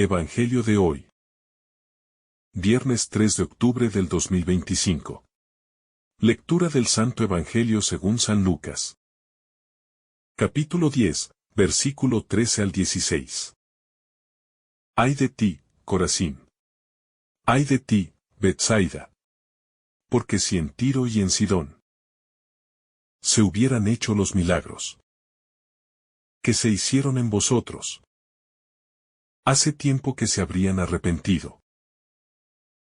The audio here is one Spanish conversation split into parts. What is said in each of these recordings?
Evangelio de hoy. Viernes 3 de octubre del 2025. Lectura del Santo Evangelio según San Lucas. Capítulo 10, versículo 13 al 16. Ay de ti, Corazín. Ay de ti, Betsaida. Porque si en Tiro y en Sidón se hubieran hecho los milagros que se hicieron en vosotros, hace tiempo que se habrían arrepentido,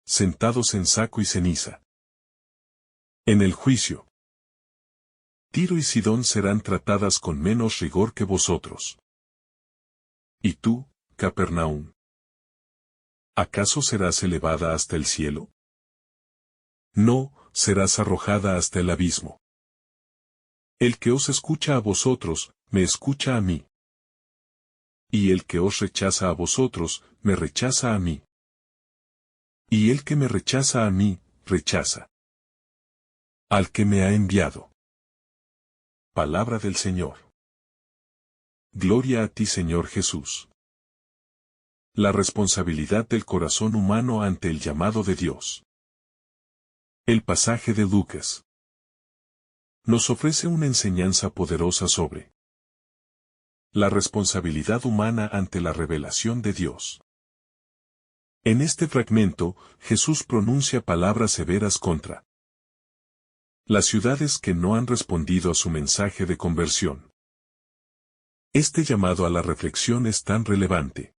sentados en saco y ceniza. En el juicio, Tiro y Sidón serán tratadas con menos rigor que vosotros. ¿Y tú, Capernaum? ¿Acaso serás elevada hasta el cielo? No, serás arrojada hasta el abismo. El que os escucha a vosotros, me escucha a mí. Y el que os rechaza a vosotros, me rechaza a mí. Y el que me rechaza a mí, rechaza al que me ha enviado. Palabra del Señor. Gloria a ti, Señor Jesús. La responsabilidad del corazón humano ante el llamado de Dios. El pasaje de Lucas nos ofrece una enseñanza poderosa sobre la responsabilidad humana ante la revelación de Dios. En este fragmento, Jesús pronuncia palabras severas contra las ciudades que no han respondido a su mensaje de conversión. Este llamado a la reflexión es tan relevante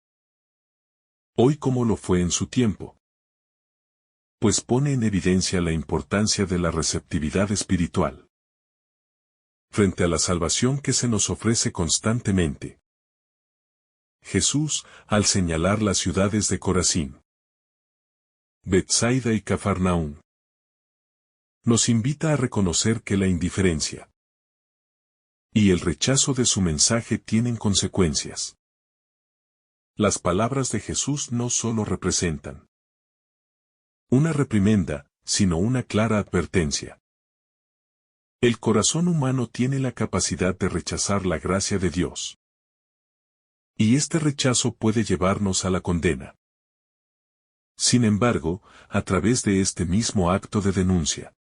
hoy como lo fue en su tiempo, pues pone en evidencia la importancia de la receptividad espiritual frente a la salvación que se nos ofrece constantemente. Jesús, al señalar las ciudades de Corazín, Betsaida y Cafarnaúm, nos invita a reconocer que la indiferencia y el rechazo de su mensaje tienen consecuencias. Las palabras de Jesús no solo representan una reprimenda, sino una clara advertencia. El corazón humano tiene la capacidad de rechazar la gracia de Dios. Y este rechazo puede llevarnos a la condena. Sin embargo, a través de este mismo acto de denuncia,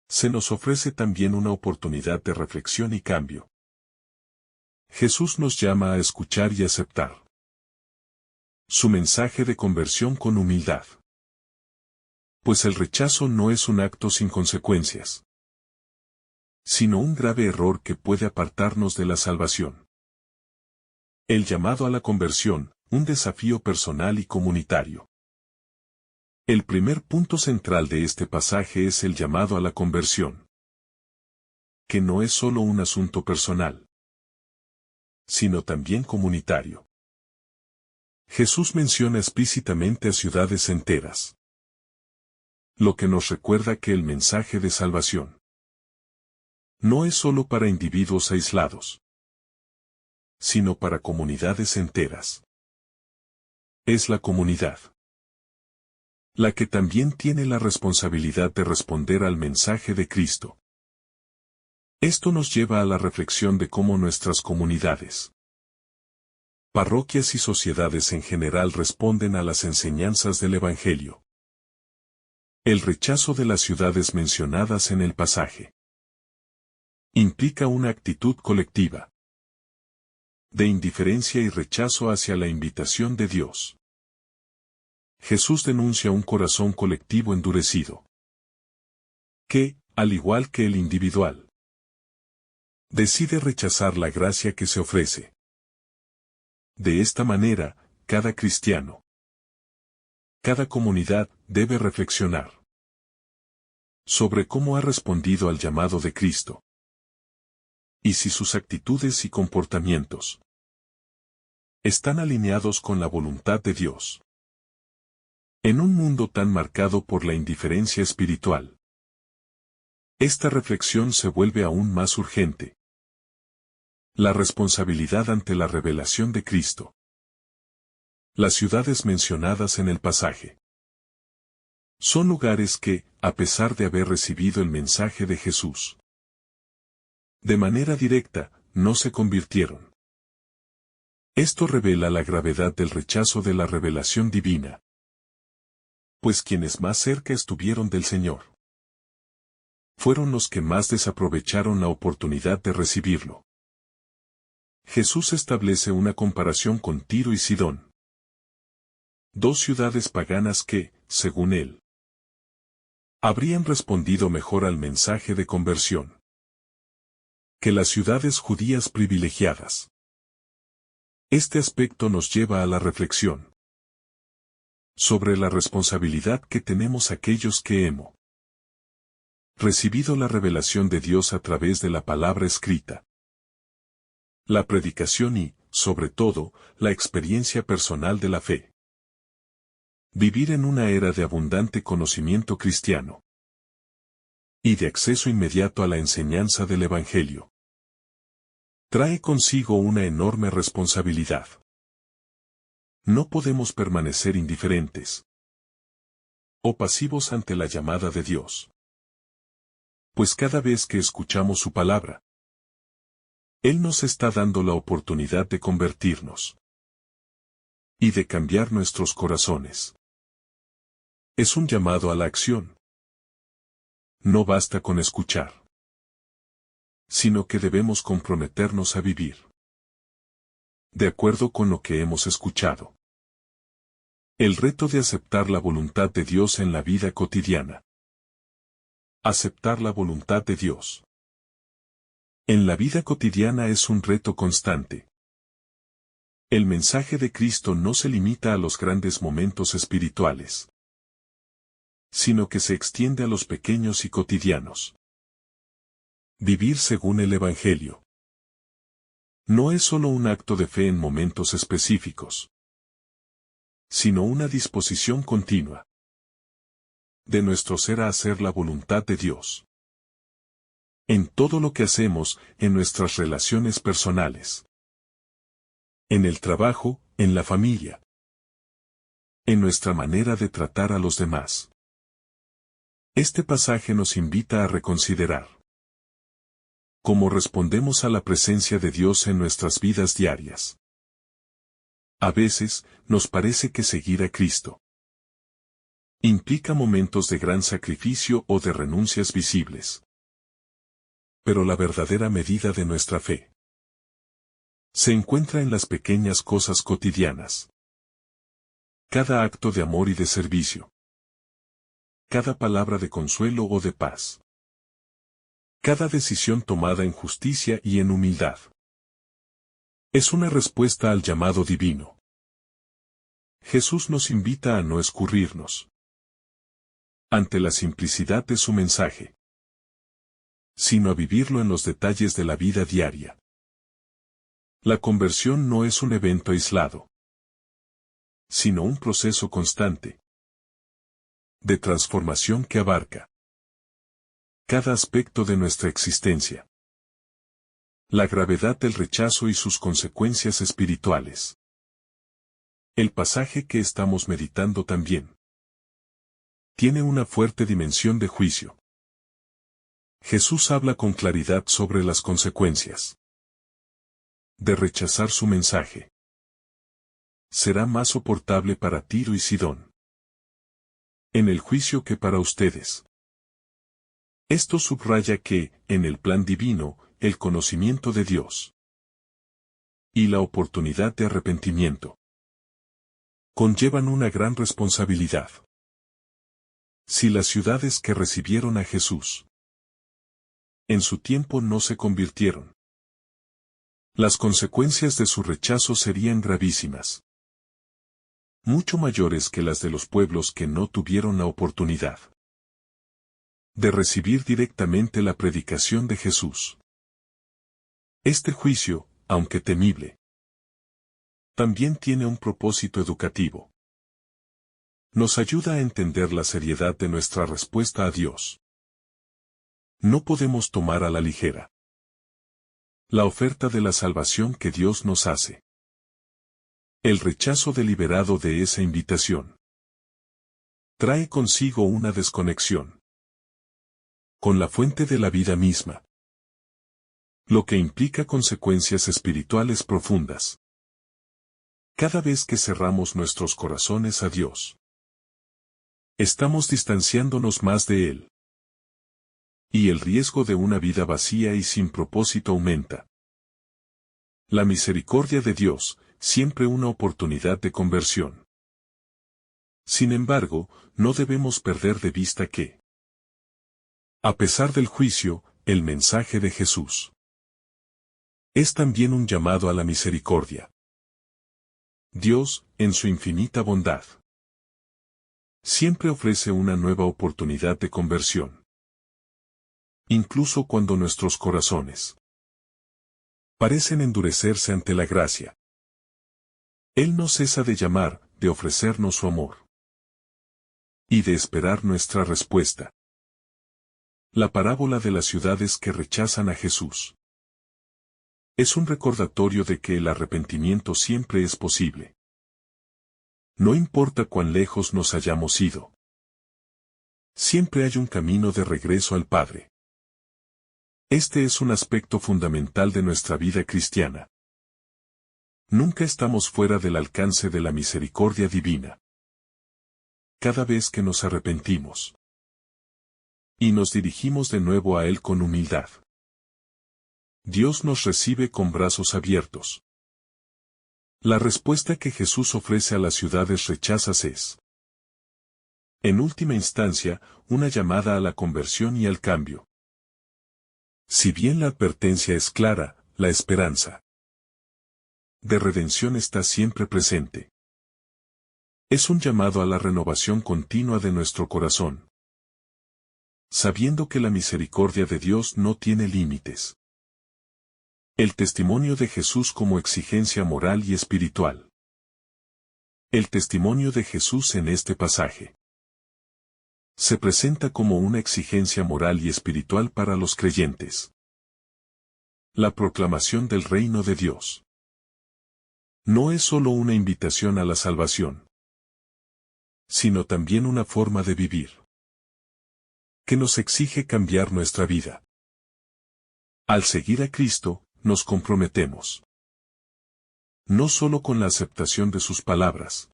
se nos ofrece también una oportunidad de reflexión y cambio. Jesús nos llama a escuchar y aceptar su mensaje de conversión con humildad. Pues el rechazo no es un acto sin consecuencias, sino un grave error que puede apartarnos de la salvación. El llamado a la conversión, un desafío personal y comunitario. El primer punto central de este pasaje es el llamado a la conversión, que no es solo un asunto personal, sino también comunitario. Jesús menciona explícitamente a ciudades enteras, lo que nos recuerda que el mensaje de salvación no es solo para individuos aislados, sino para comunidades enteras. Es la comunidad la que también tiene la responsabilidad de responder al mensaje de Cristo. Esto nos lleva a la reflexión de cómo nuestras comunidades, parroquias y sociedades en general responden a las enseñanzas del Evangelio. El rechazo de las ciudades mencionadas en el pasaje implica una actitud colectiva de indiferencia y rechazo hacia la invitación de Dios. Jesús denuncia un corazón colectivo endurecido, que, al igual que el individual, decide rechazar la gracia que se ofrece. De esta manera, cada cristiano, cada comunidad debe reflexionar sobre cómo ha respondido al llamado de Cristo, y si sus actitudes y comportamientos están alineados con la voluntad de Dios. En un mundo tan marcado por la indiferencia espiritual, esta reflexión se vuelve aún más urgente. La responsabilidad ante la revelación de Cristo. Las ciudades mencionadas en el pasaje son lugares que, a pesar de haber recibido el mensaje de Jesús de manera directa, no se convirtieron. Esto revela la gravedad del rechazo de la revelación divina. Pues quienes más cerca estuvieron del Señor fueron los que más desaprovecharon la oportunidad de recibirlo. Jesús establece una comparación con Tiro y Sidón, dos ciudades paganas que, según él, habrían respondido mejor al mensaje de conversión que las ciudades judías privilegiadas. Este aspecto nos lleva a la reflexión sobre la responsabilidad que tenemos aquellos que hemos recibido la revelación de Dios a través de la palabra escrita, la predicación y, sobre todo, la experiencia personal de la fe. Vivir en una era de abundante conocimiento cristiano y de acceso inmediato a la enseñanza del Evangelio trae consigo una enorme responsabilidad. No podemos permanecer indiferentes o pasivos ante la llamada de Dios. Pues cada vez que escuchamos su palabra, Él nos está dando la oportunidad de convertirnos y de cambiar nuestros corazones. Es un llamado a la acción. No basta con escuchar, sino que debemos comprometernos a vivir de acuerdo con lo que hemos escuchado. El reto de aceptar la voluntad de Dios en la vida cotidiana. Aceptar la voluntad de Dios en la vida cotidiana es un reto constante. El mensaje de Cristo no se limita a los grandes momentos espirituales, sino que se extiende a los pequeños y cotidianos. Vivir según el Evangelio no es solo un acto de fe en momentos específicos, sino una disposición continua de nuestro ser a hacer la voluntad de Dios. En todo lo que hacemos, en nuestras relaciones personales, en el trabajo, en la familia, en nuestra manera de tratar a los demás. Este pasaje nos invita a reconsiderar cómo respondemos a la presencia de Dios en nuestras vidas diarias. A veces, nos parece que seguir a Cristo implica momentos de gran sacrificio o de renuncias visibles. Pero la verdadera medida de nuestra fe se encuentra en las pequeñas cosas cotidianas. Cada acto de amor y de servicio. Cada palabra de consuelo o de paz. Cada decisión tomada en justicia y en humildad. Es una respuesta al llamado divino. Jesús nos invita a no escurrirnos ante la simplicidad de su mensaje, sino a vivirlo en los detalles de la vida diaria. La conversión no es un evento aislado, sino un proceso constante de transformación que abarca cada aspecto de nuestra existencia. La gravedad del rechazo y sus consecuencias espirituales. El pasaje que estamos meditando también tiene una fuerte dimensión de juicio. Jesús habla con claridad sobre las consecuencias de rechazar su mensaje. Será más soportable para Tiro y Sidón en el juicio que para ustedes. Esto subraya que, en el plan divino, el conocimiento de Dios y la oportunidad de arrepentimiento conllevan una gran responsabilidad. Si las ciudades que recibieron a Jesús en su tiempo no se convirtieron, las consecuencias de su rechazo serían gravísimas, mucho mayores que las de los pueblos que no tuvieron la oportunidad de recibir directamente la predicación de Jesús. Este juicio, aunque temible, también tiene un propósito educativo. Nos ayuda a entender la seriedad de nuestra respuesta a Dios. No podemos tomar a la ligera la oferta de la salvación que Dios nos hace. El rechazo deliberado de esa invitación trae consigo una desconexión con la fuente de la vida misma, lo que implica consecuencias espirituales profundas. Cada vez que cerramos nuestros corazones a Dios, estamos distanciándonos más de Él. Y el riesgo de una vida vacía y sin propósito aumenta. La misericordia de Dios, siempre una oportunidad de conversión. Sin embargo, no debemos perder de vista que, a pesar del juicio, el mensaje de Jesús es también un llamado a la misericordia. Dios, en su infinita bondad, siempre ofrece una nueva oportunidad de conversión. Incluso cuando nuestros corazones parecen endurecerse ante la gracia, Él no cesa de llamar, de ofrecernos su amor y de esperar nuestra respuesta. La parábola de las ciudades que rechazan a Jesús es un recordatorio de que el arrepentimiento siempre es posible. No importa cuán lejos nos hayamos ido. Siempre hay un camino de regreso al Padre. Este es un aspecto fundamental de nuestra vida cristiana. Nunca estamos fuera del alcance de la misericordia divina. Cada vez que nos arrepentimos y nos dirigimos de nuevo a Él con humildad, Dios nos recibe con brazos abiertos. La respuesta que Jesús ofrece a las ciudades rechazas es, en última instancia, una llamada a la conversión y al cambio. Si bien la advertencia es clara, la esperanza de redención está siempre presente. Es un llamado a la renovación continua de nuestro corazón, sabiendo que la misericordia de Dios no tiene límites. El testimonio de Jesús como exigencia moral y espiritual. El testimonio de Jesús en este pasaje se presenta como una exigencia moral y espiritual para los creyentes. La proclamación del reino de Dios no es solo una invitación a la salvación, sino también una forma de vivir que nos exige cambiar nuestra vida. Al seguir a Cristo, nos comprometemos no solo con la aceptación de sus palabras,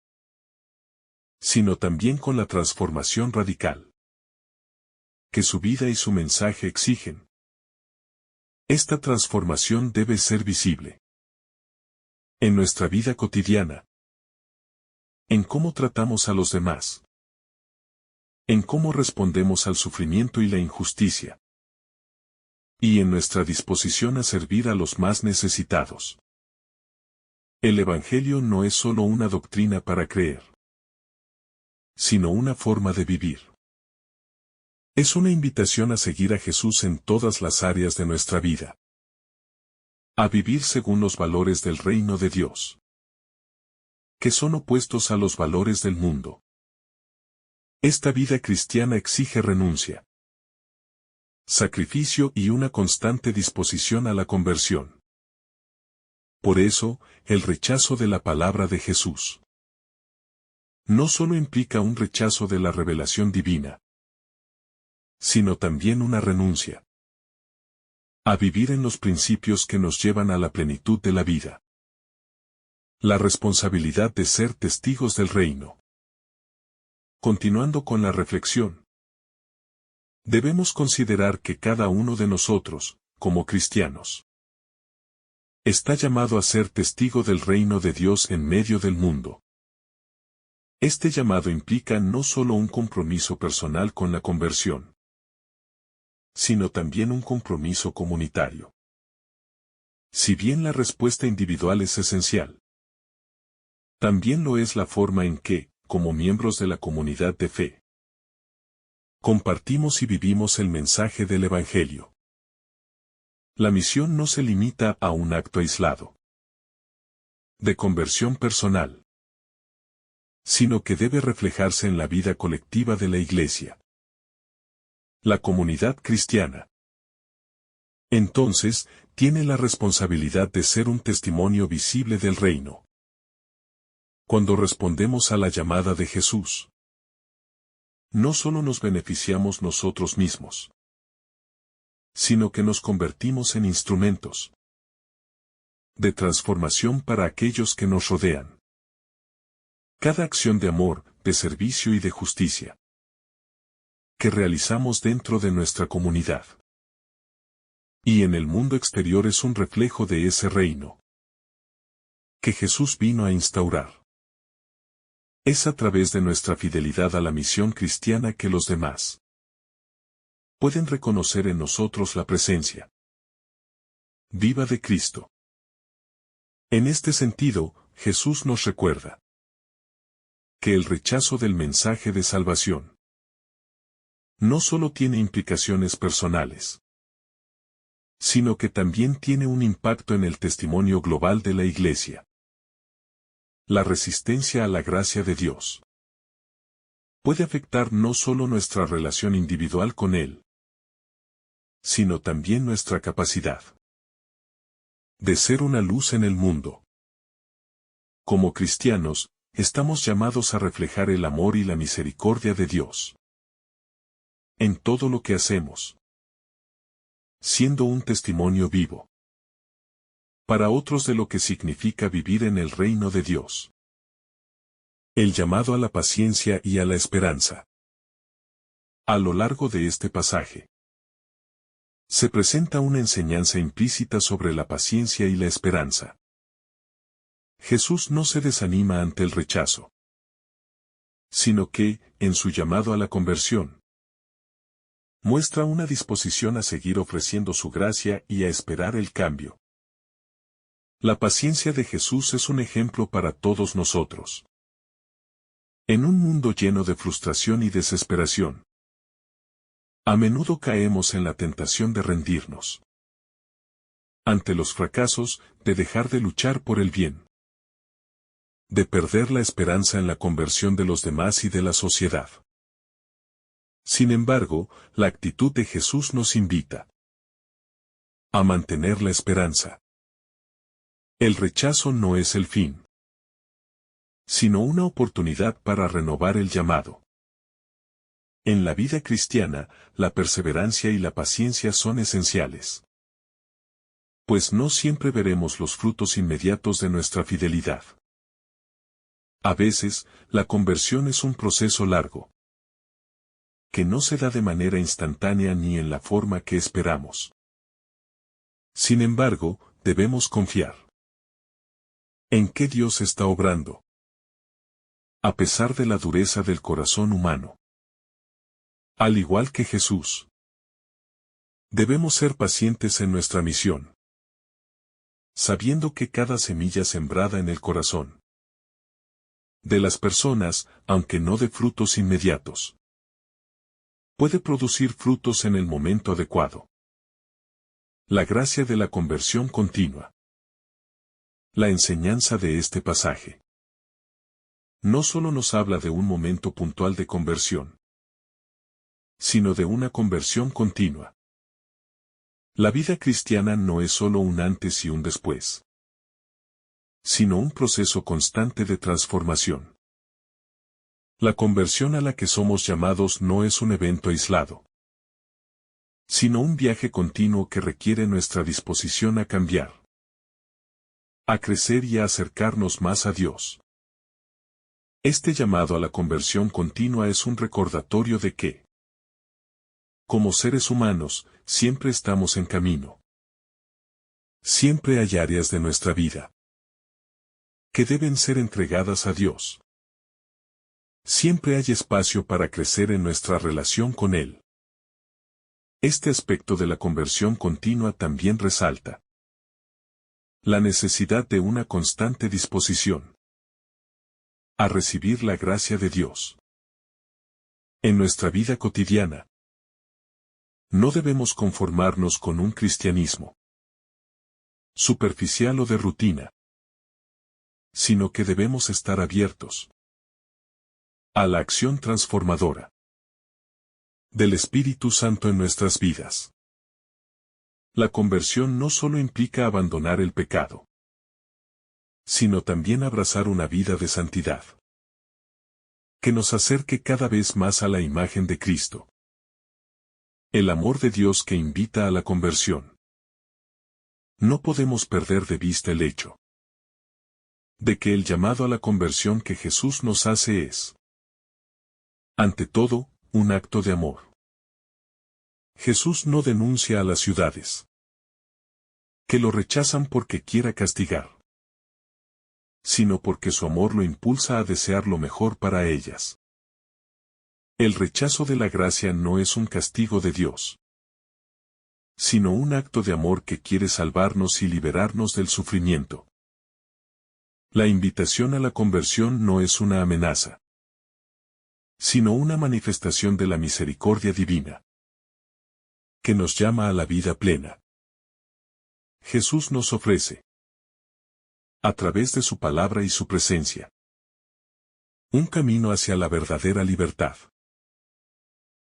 sino también con la transformación radical que su vida y su mensaje exigen. Esta transformación debe ser visible en nuestra vida cotidiana, en cómo tratamos a los demás, en cómo respondemos al sufrimiento y la injusticia, y en nuestra disposición a servir a los más necesitados. El Evangelio no es solo una doctrina para creer, sino una forma de vivir. Es una invitación a seguir a Jesús en todas las áreas de nuestra vida. A vivir según los valores del reino de Dios, que son opuestos a los valores del mundo. Esta vida cristiana exige renuncia, sacrificio y una constante disposición a la conversión. Por eso, el rechazo de la palabra de Jesús no solo implica un rechazo de la revelación divina, sino también una renuncia a vivir en los principios que nos llevan a la plenitud de la vida. La responsabilidad de ser testigos del reino. Continuando con la reflexión, debemos considerar que cada uno de nosotros, como cristianos, está llamado a ser testigo del reino de Dios en medio del mundo. Este llamado implica no solo un compromiso personal con la conversión, sino también un compromiso comunitario. Si bien la respuesta individual es esencial, también lo es la forma en que, como miembros de la comunidad de fe, compartimos y vivimos el mensaje del Evangelio. La misión no se limita a un acto aislado de conversión personal, sino que debe reflejarse en la vida colectiva de la Iglesia. La comunidad cristiana, entonces, tiene la responsabilidad de ser un testimonio visible del reino. Cuando respondemos a la llamada de Jesús, no solo nos beneficiamos nosotros mismos, sino que nos convertimos en instrumentos de transformación para aquellos que nos rodean. Cada acción de amor, de servicio y de justicia que realizamos dentro de nuestra comunidad y en el mundo exterior es un reflejo de ese reino que Jesús vino a instaurar. Es a través de nuestra fidelidad a la misión cristiana que los demás pueden reconocer en nosotros la presencia viva de Cristo. En este sentido, Jesús nos recuerda que el rechazo del mensaje de salvación no solo tiene implicaciones personales, sino que también tiene un impacto en el testimonio global de la Iglesia. La resistencia a la gracia de Dios puede afectar no solo nuestra relación individual con Él, sino también nuestra capacidad de ser una luz en el mundo. Como cristianos, estamos llamados a reflejar el amor y la misericordia de Dios en todo lo que hacemos, siendo un testimonio vivo para otros de lo que significa vivir en el reino de Dios. El llamado a la paciencia y a la esperanza. A lo largo de este pasaje, se presenta una enseñanza implícita sobre la paciencia y la esperanza. Jesús no se desanima ante el rechazo, sino que, en su llamado a la conversión, muestra una disposición a seguir ofreciendo su gracia y a esperar el cambio. La paciencia de Jesús es un ejemplo para todos nosotros. En un mundo lleno de frustración y desesperación, a menudo caemos en la tentación de rendirnos ante los fracasos, de dejar de luchar por el bien, de perder la esperanza en la conversión de los demás y de la sociedad. Sin embargo, la actitud de Jesús nos invita a mantener la esperanza. El rechazo no es el fin, sino una oportunidad para renovar el llamado. En la vida cristiana, la perseverancia y la paciencia son esenciales, pues no siempre veremos los frutos inmediatos de nuestra fidelidad. A veces, la conversión es un proceso largo, que no se da de manera instantánea ni en la forma que esperamos. Sin embargo, debemos confiar en que Dios está obrando, a pesar de la dureza del corazón humano. Al igual que Jesús, debemos ser pacientes en nuestra misión, sabiendo que cada semilla sembrada en el corazón de las personas, aunque no de frutos inmediatos, puede producir frutos en el momento adecuado. La gracia de la conversión continua. La enseñanza de este pasaje no solo nos habla de un momento puntual de conversión, sino de una conversión continua. La vida cristiana no es solo un antes y un después, sino un proceso constante de transformación. La conversión a la que somos llamados no es un evento aislado, sino un viaje continuo que requiere nuestra disposición a cambiar, a crecer y a acercarnos más a Dios. Este llamado a la conversión continua es un recordatorio de que, como seres humanos, siempre estamos en camino. Siempre hay áreas de nuestra vida que deben ser entregadas a Dios. Siempre hay espacio para crecer en nuestra relación con Él. Este aspecto de la conversión continua también resalta la necesidad de una constante disposición a recibir la gracia de Dios. En nuestra vida cotidiana, no debemos conformarnos con un cristianismo superficial o de rutina, sino que debemos estar abiertos a la acción transformadora del Espíritu Santo en nuestras vidas. La conversión no solo implica abandonar el pecado, sino también abrazar una vida de santidad que nos acerque cada vez más a la imagen de Cristo. El amor de Dios que invita a la conversión. No podemos perder de vista el hecho de que el llamado a la conversión que Jesús nos hace es, ante todo, un acto de amor. Jesús no denuncia a las ciudades que lo rechazan porque quiera castigar, sino porque su amor lo impulsa a desear lo mejor para ellas. El rechazo de la gracia no es un castigo de Dios, sino un acto de amor que quiere salvarnos y liberarnos del sufrimiento. La invitación a la conversión no es una amenaza, sino una manifestación de la misericordia divina, que nos llama a la vida plena. Jesús nos ofrece, a través de su palabra y su presencia, un camino hacia la verdadera libertad.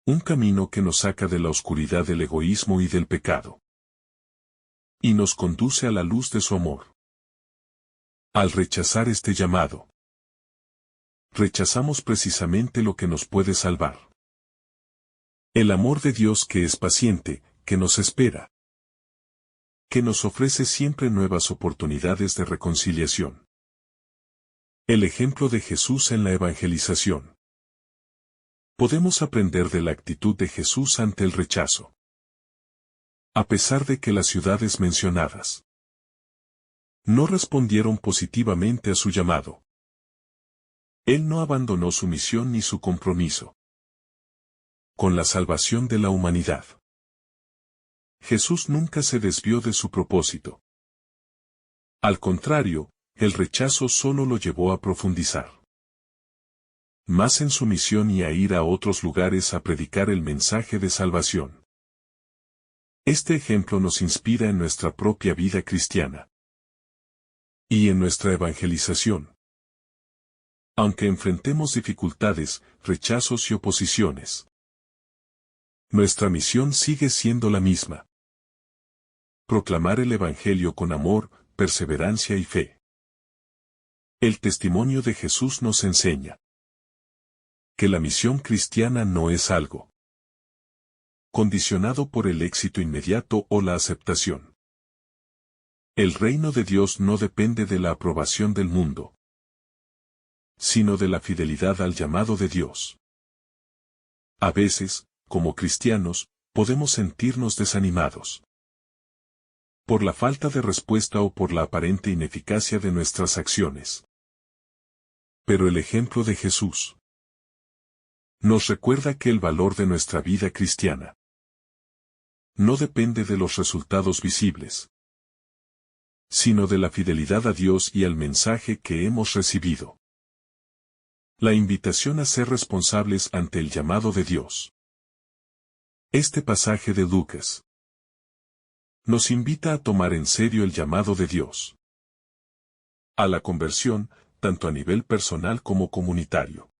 Un camino que nos saca de la oscuridad del egoísmo y del pecado, y nos conduce a la luz de su amor. Al rechazar este llamado, rechazamos precisamente lo que nos puede salvar. El amor de Dios que es paciente, que nos espera, que nos ofrece siempre nuevas oportunidades de reconciliación. El ejemplo de Jesús en la evangelización. Podemos aprender de la actitud de Jesús ante el rechazo. A pesar de que las ciudades mencionadas no respondieron positivamente a su llamado, Él no abandonó su misión ni su compromiso con la salvación de la humanidad. Jesús nunca se desvió de su propósito. Al contrario, el rechazo solo lo llevó a profundizar más en su misión y a ir a otros lugares a predicar el mensaje de salvación. Este ejemplo nos inspira en nuestra propia vida cristiana y en nuestra evangelización. Aunque enfrentemos dificultades, rechazos y oposiciones, nuestra misión sigue siendo la misma: proclamar el Evangelio con amor, perseverancia y fe. El testimonio de Jesús nos enseña que la misión cristiana no es algo condicionado por el éxito inmediato o la aceptación. El reino de Dios no depende de la aprobación del mundo, sino de la fidelidad al llamado de Dios. A veces, como cristianos, podemos sentirnos desanimados por la falta de respuesta o por la aparente ineficacia de nuestras acciones. Pero el ejemplo de Jesús nos recuerda que el valor de nuestra vida cristiana no depende de los resultados visibles, sino de la fidelidad a Dios y al mensaje que hemos recibido. La invitación a ser responsables ante el llamado de Dios. Este pasaje de Lucas nos invita a tomar en serio el llamado de Dios a la conversión, tanto a nivel personal como comunitario.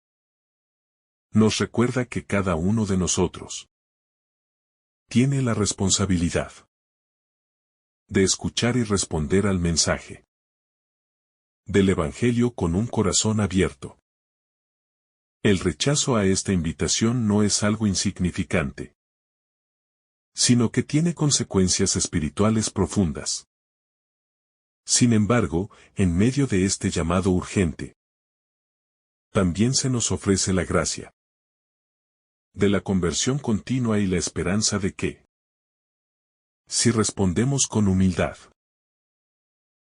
Nos recuerda que cada uno de nosotros tiene la responsabilidad de escuchar y responder al mensaje del Evangelio con un corazón abierto. El rechazo a esta invitación no es algo insignificante, sino que tiene consecuencias espirituales profundas. Sin embargo, en medio de este llamado urgente, también se nos ofrece la gracia de la conversión continua y la esperanza de que, si respondemos con humildad,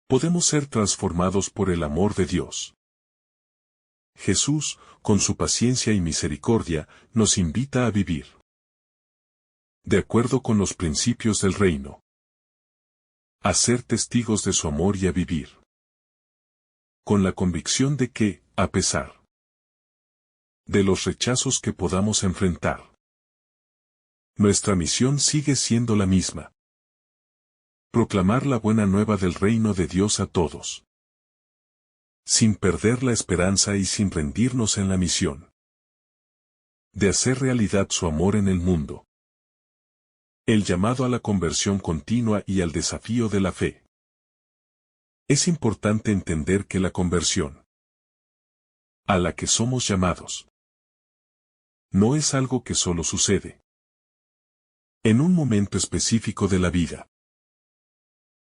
podemos ser transformados por el amor de Dios. Jesús, con su paciencia y misericordia, nos invita a vivir de acuerdo con los principios del reino, a ser testigos de su amor y a vivir con la convicción de que, a pesar de los rechazos que podamos enfrentar, nuestra misión sigue siendo la misma: proclamar la buena nueva del reino de Dios a todos, sin perder la esperanza y sin rendirnos en la misión de hacer realidad su amor en el mundo. El llamado a la conversión continua y al desafío de la fe. Es importante entender que la conversión a la que somos llamados no es algo que solo sucede en un momento específico de la vida,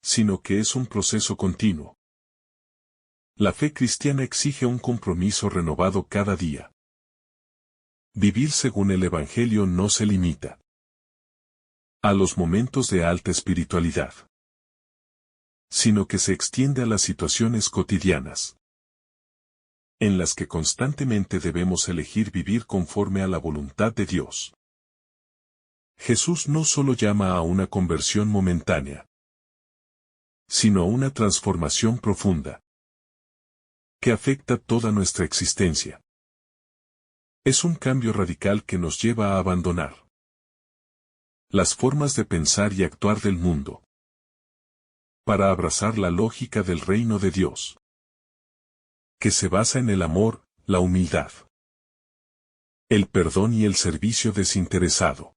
sino que es un proceso continuo, La fe cristiana exige un compromiso renovado cada día. Vivir según el Evangelio no se limita a los momentos de alta espiritualidad, sino que se extiende a las situaciones cotidianas, en las que constantemente debemos elegir vivir conforme a la voluntad de Dios. Jesús no solo llama a una conversión momentánea, sino a una transformación profunda, que afecta toda nuestra existencia. Es un cambio radical que nos lleva a abandonar las formas de pensar y actuar del mundo, para abrazar la lógica del reino de Dios, que se basa en el amor, la humildad, el perdón y el servicio desinteresado.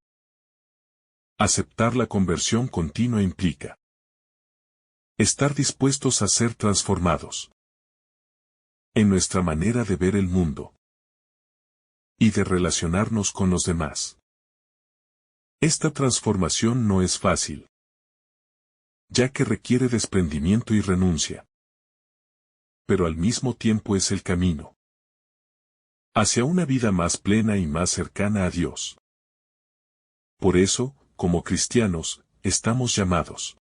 Aceptar la conversión continua implica estar dispuestos a ser transformados en nuestra manera de ver el mundo y de relacionarnos con los demás. Esta transformación no es fácil, ya que requiere desprendimiento y renuncia, pero al mismo tiempo es el camino hacia una vida más plena y más cercana a Dios. Por eso, como cristianos, estamos llamados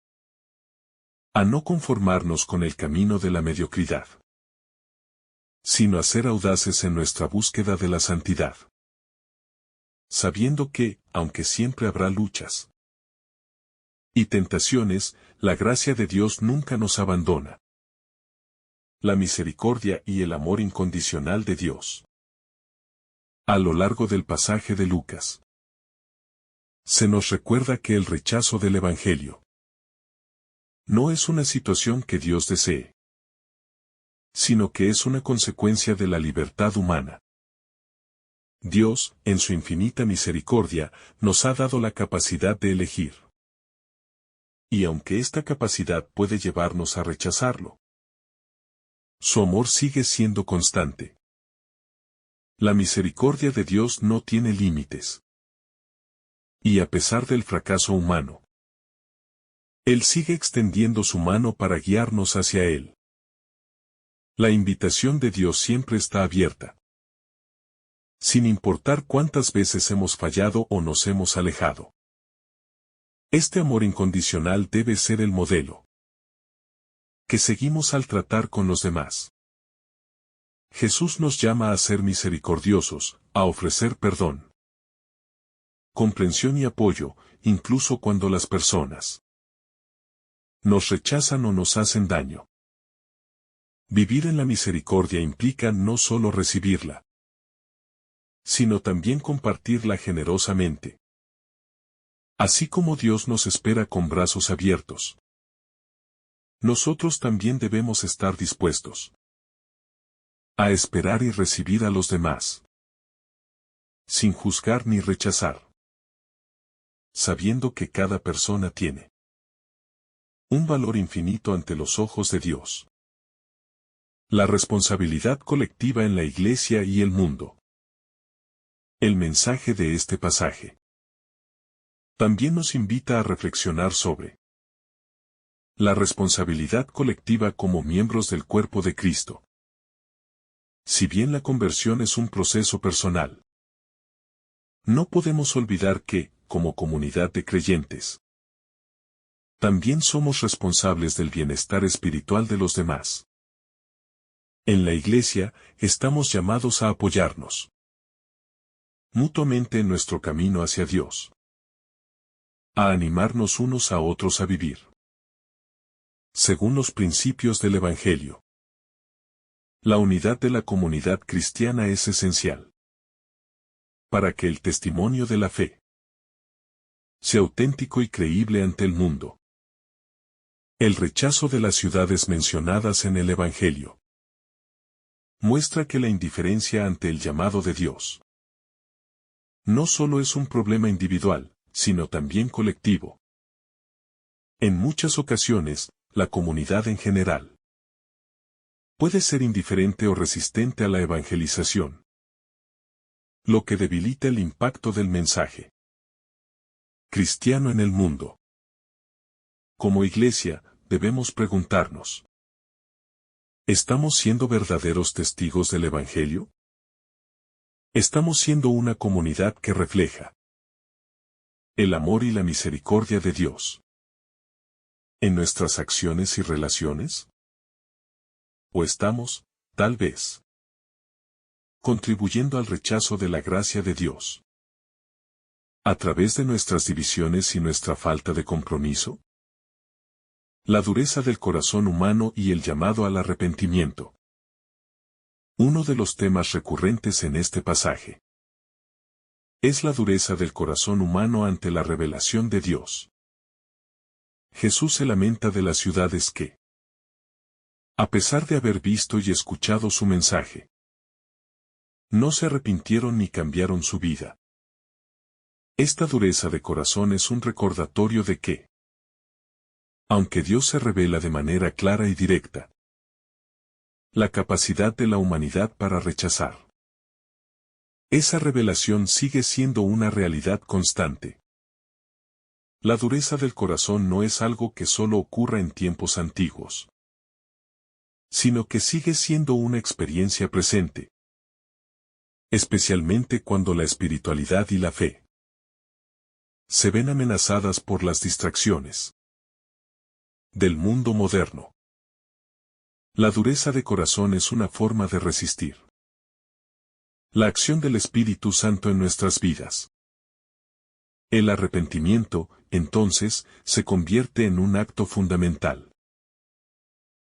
a no conformarnos con el camino de la mediocridad, sino a ser audaces en nuestra búsqueda de la santidad, sabiendo que, aunque siempre habrá luchas y tentaciones, la gracia de Dios nunca nos abandona. La misericordia y el amor incondicional de Dios. A lo largo del pasaje de Lucas, se nos recuerda que el rechazo del Evangelio no es una situación que Dios desee, sino que es una consecuencia de la libertad humana. Dios, en su infinita misericordia, nos ha dado la capacidad de elegir. Y aunque esta capacidad puede llevarnos a rechazarlo, su amor sigue siendo constante. La misericordia de Dios no tiene límites. Y a pesar del fracaso humano, Él sigue extendiendo su mano para guiarnos hacia Él. La invitación de Dios siempre está abierta, sin importar cuántas veces hemos fallado o nos hemos alejado. Este amor incondicional debe ser el modelo que seguimos al tratar con los demás. Jesús nos llama a ser misericordiosos, a ofrecer perdón, comprensión y apoyo, incluso cuando las personas nos rechazan o nos hacen daño. Vivir en la misericordia implica no solo recibirla, sino también compartirla generosamente. Así como Dios nos espera con brazos abiertos, nosotros también debemos estar dispuestos a esperar y recibir a los demás, sin juzgar ni rechazar, sabiendo que cada persona tiene un valor infinito ante los ojos de Dios. La responsabilidad colectiva en la Iglesia y el mundo. El mensaje de este pasaje también nos invita a reflexionar sobre la responsabilidad colectiva como miembros del cuerpo de Cristo. Si bien la conversión es un proceso personal, no podemos olvidar que, como comunidad de creyentes, también somos responsables del bienestar espiritual de los demás. En la Iglesia, estamos llamados a apoyarnos mutuamente en nuestro camino hacia Dios, a animarnos unos a otros a vivir según los principios del Evangelio. La unidad de la comunidad cristiana es esencial para que el testimonio de la fe sea auténtico y creíble ante el mundo. El rechazo de las ciudades mencionadas en el Evangelio muestra que la indiferencia ante el llamado de Dios no solo es un problema individual, sino también colectivo. En muchas ocasiones, la comunidad en general puede ser indiferente o resistente a la evangelización, lo que debilita el impacto del mensaje cristiano en el mundo. Como Iglesia, debemos preguntarnos: ¿Estamos siendo verdaderos testigos del Evangelio? Estamos siendo una comunidad que refleja el amor y la misericordia de Dios en nuestras acciones y relaciones. ¿O estamos, tal vez, contribuyendo al rechazo de la gracia de Dios a través de nuestras divisiones y nuestra falta de compromiso? La dureza del corazón humano y el llamado al arrepentimiento. Uno de los temas recurrentes en este pasaje es la dureza del corazón humano ante la revelación de Dios. Jesús se lamenta de las ciudades que, a pesar de haber visto y escuchado su mensaje, no se arrepintieron ni cambiaron su vida. Esta dureza de corazón es un recordatorio de que, aunque Dios se revela de manera clara y directa, la capacidad de la humanidad para rechazar esa revelación sigue siendo una realidad constante. La dureza del corazón no es algo que solo ocurra en tiempos antiguos, sino que sigue siendo una experiencia presente, especialmente cuando la espiritualidad y la fe se ven amenazadas por las distracciones del mundo moderno. La dureza de corazón es una forma de resistir la acción del Espíritu Santo en nuestras vidas. El arrepentimiento, entonces, se convierte en un acto fundamental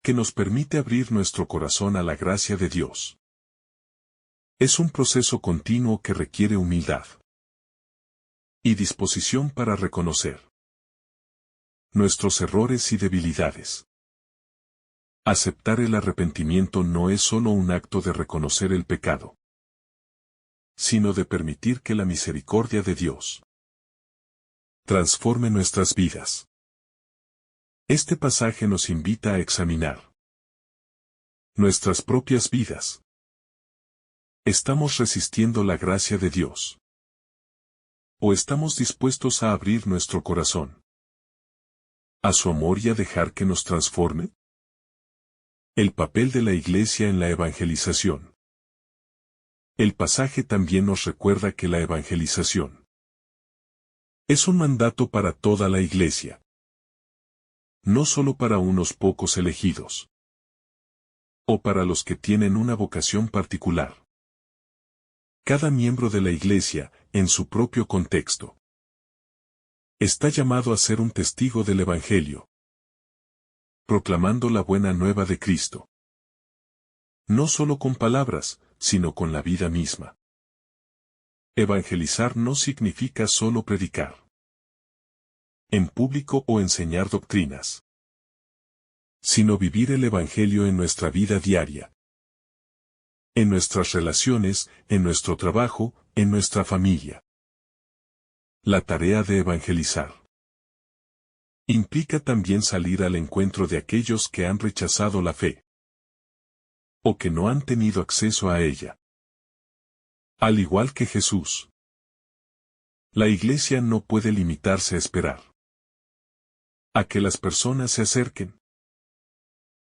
que nos permite abrir nuestro corazón a la gracia de Dios. Es un proceso continuo que requiere humildad y disposición para reconocer nuestros errores y debilidades. Aceptar el arrepentimiento no es solo un acto de reconocer el pecado, sino de permitir que la misericordia de Dios transforme nuestras vidas. Este pasaje nos invita a examinar nuestras propias vidas. ¿Estamos resistiendo la gracia de Dios? ¿O estamos dispuestos a abrir nuestro corazón a su amor y a dejar que nos transforme? El papel de la Iglesia en la evangelización. El pasaje también nos recuerda que la evangelización es un mandato para toda la Iglesia, no solo para unos pocos elegidos, o para los que tienen una vocación particular. Cada miembro de la Iglesia, en su propio contexto, está llamado a ser un testigo del Evangelio, proclamando la buena nueva de Cristo. No solo con palabras, sino con la vida misma. Evangelizar no significa solo predicar en público o enseñar doctrinas, sino vivir el Evangelio en nuestra vida diaria, en nuestras relaciones, en nuestro trabajo, en nuestra familia. La tarea de evangelizar implica también salir al encuentro de aquellos que han rechazado la fe o que no han tenido acceso a ella. Al igual que Jesús, la Iglesia no puede limitarse a esperar a que las personas se acerquen.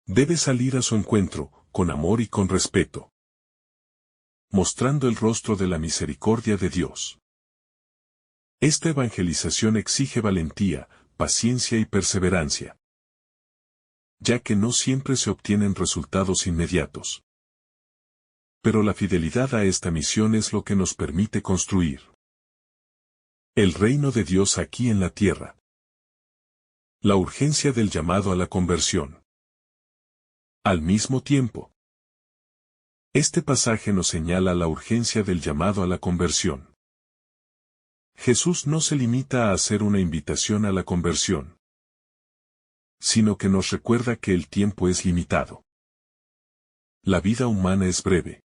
Debe salir a su encuentro, con amor y con respeto, mostrando el rostro de la misericordia de Dios. Esta evangelización exige valentía, paciencia y perseverancia, ya que no siempre se obtienen resultados inmediatos. Pero la fidelidad a esta misión es lo que nos permite construir el reino de Dios aquí en la tierra. La urgencia del llamado a la conversión. Al mismo tiempo, este pasaje nos señala la urgencia del llamado a la conversión. Jesús no se limita a hacer una invitación a la conversión, sino que nos recuerda que el tiempo es limitado. La vida humana es breve.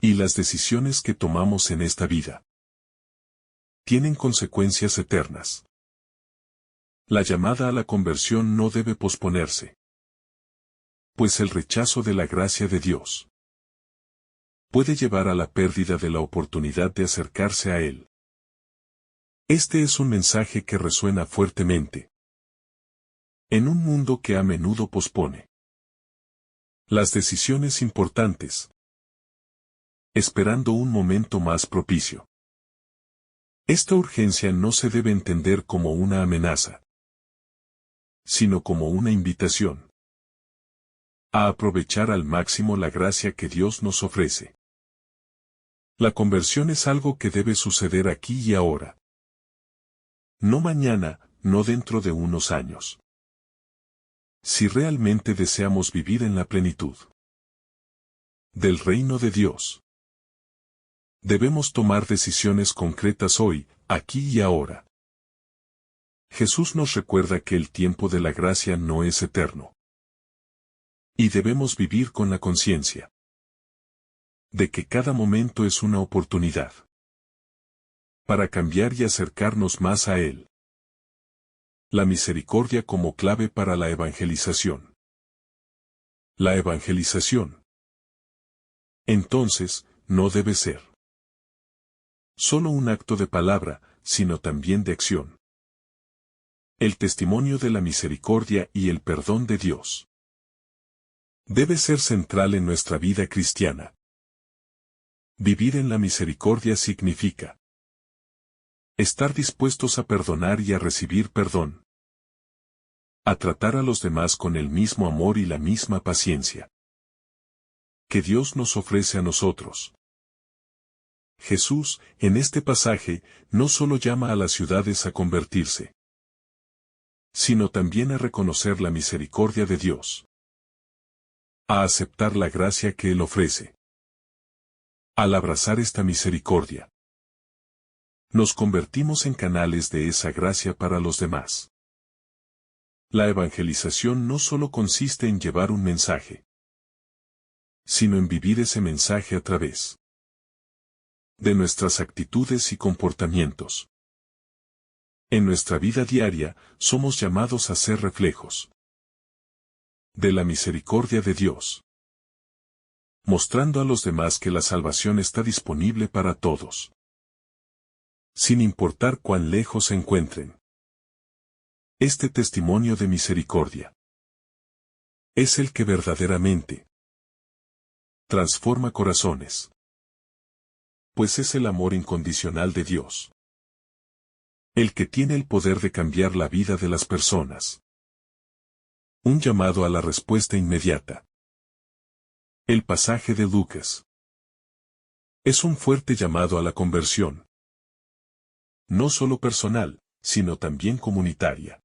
Y las decisiones que tomamos en esta vida tienen consecuencias eternas. La llamada a la conversión no debe posponerse, pues el rechazo de la gracia de Dios puede llevar a la pérdida de la oportunidad de acercarse a Él. Este es un mensaje que resuena fuertemente en un mundo que a menudo pospone Las decisiones importantes. Esperando un momento más propicio. Esta urgencia no se debe entender como una amenaza, sino como una invitación a aprovechar al máximo la gracia que Dios nos ofrece. La conversión es algo que debe suceder aquí y ahora. No mañana, no dentro de unos años. Si realmente deseamos vivir en la plenitud del reino de Dios, debemos tomar decisiones concretas hoy, aquí y ahora. Jesús nos recuerda que el tiempo de la gracia no es eterno. Y debemos vivir con la conciencia de que cada momento es una oportunidad para cambiar y acercarnos más a Él. La misericordia como clave para la evangelización. La evangelización, entonces, no debe ser solo un acto de palabra, sino también de acción. El testimonio de la misericordia y el perdón de Dios debe ser central en nuestra vida cristiana. Vivir en la misericordia significa estar dispuestos a perdonar y a recibir perdón. A tratar a los demás con el mismo amor y la misma paciencia que Dios nos ofrece a nosotros. Jesús, en este pasaje, no solo llama a las ciudades a convertirse, sino también a reconocer la misericordia de Dios, a aceptar la gracia que Él ofrece. Al abrazar esta misericordia, nos convertimos en canales de esa gracia para los demás. La evangelización no solo consiste en llevar un mensaje, sino en vivir ese mensaje a través de nuestras actitudes y comportamientos. En nuestra vida diaria, somos llamados a ser reflejos de la misericordia de Dios, mostrando a los demás que la salvación está disponible para todos, sin importar cuán lejos se encuentren. Este testimonio de misericordia es el que verdaderamente transforma corazones, pues es el amor incondicional de Dios, el que tiene el poder de cambiar la vida de las personas. Un llamado a la respuesta inmediata. El pasaje de Lucas es un fuerte llamado a la conversión, no solo personal, sino también comunitaria.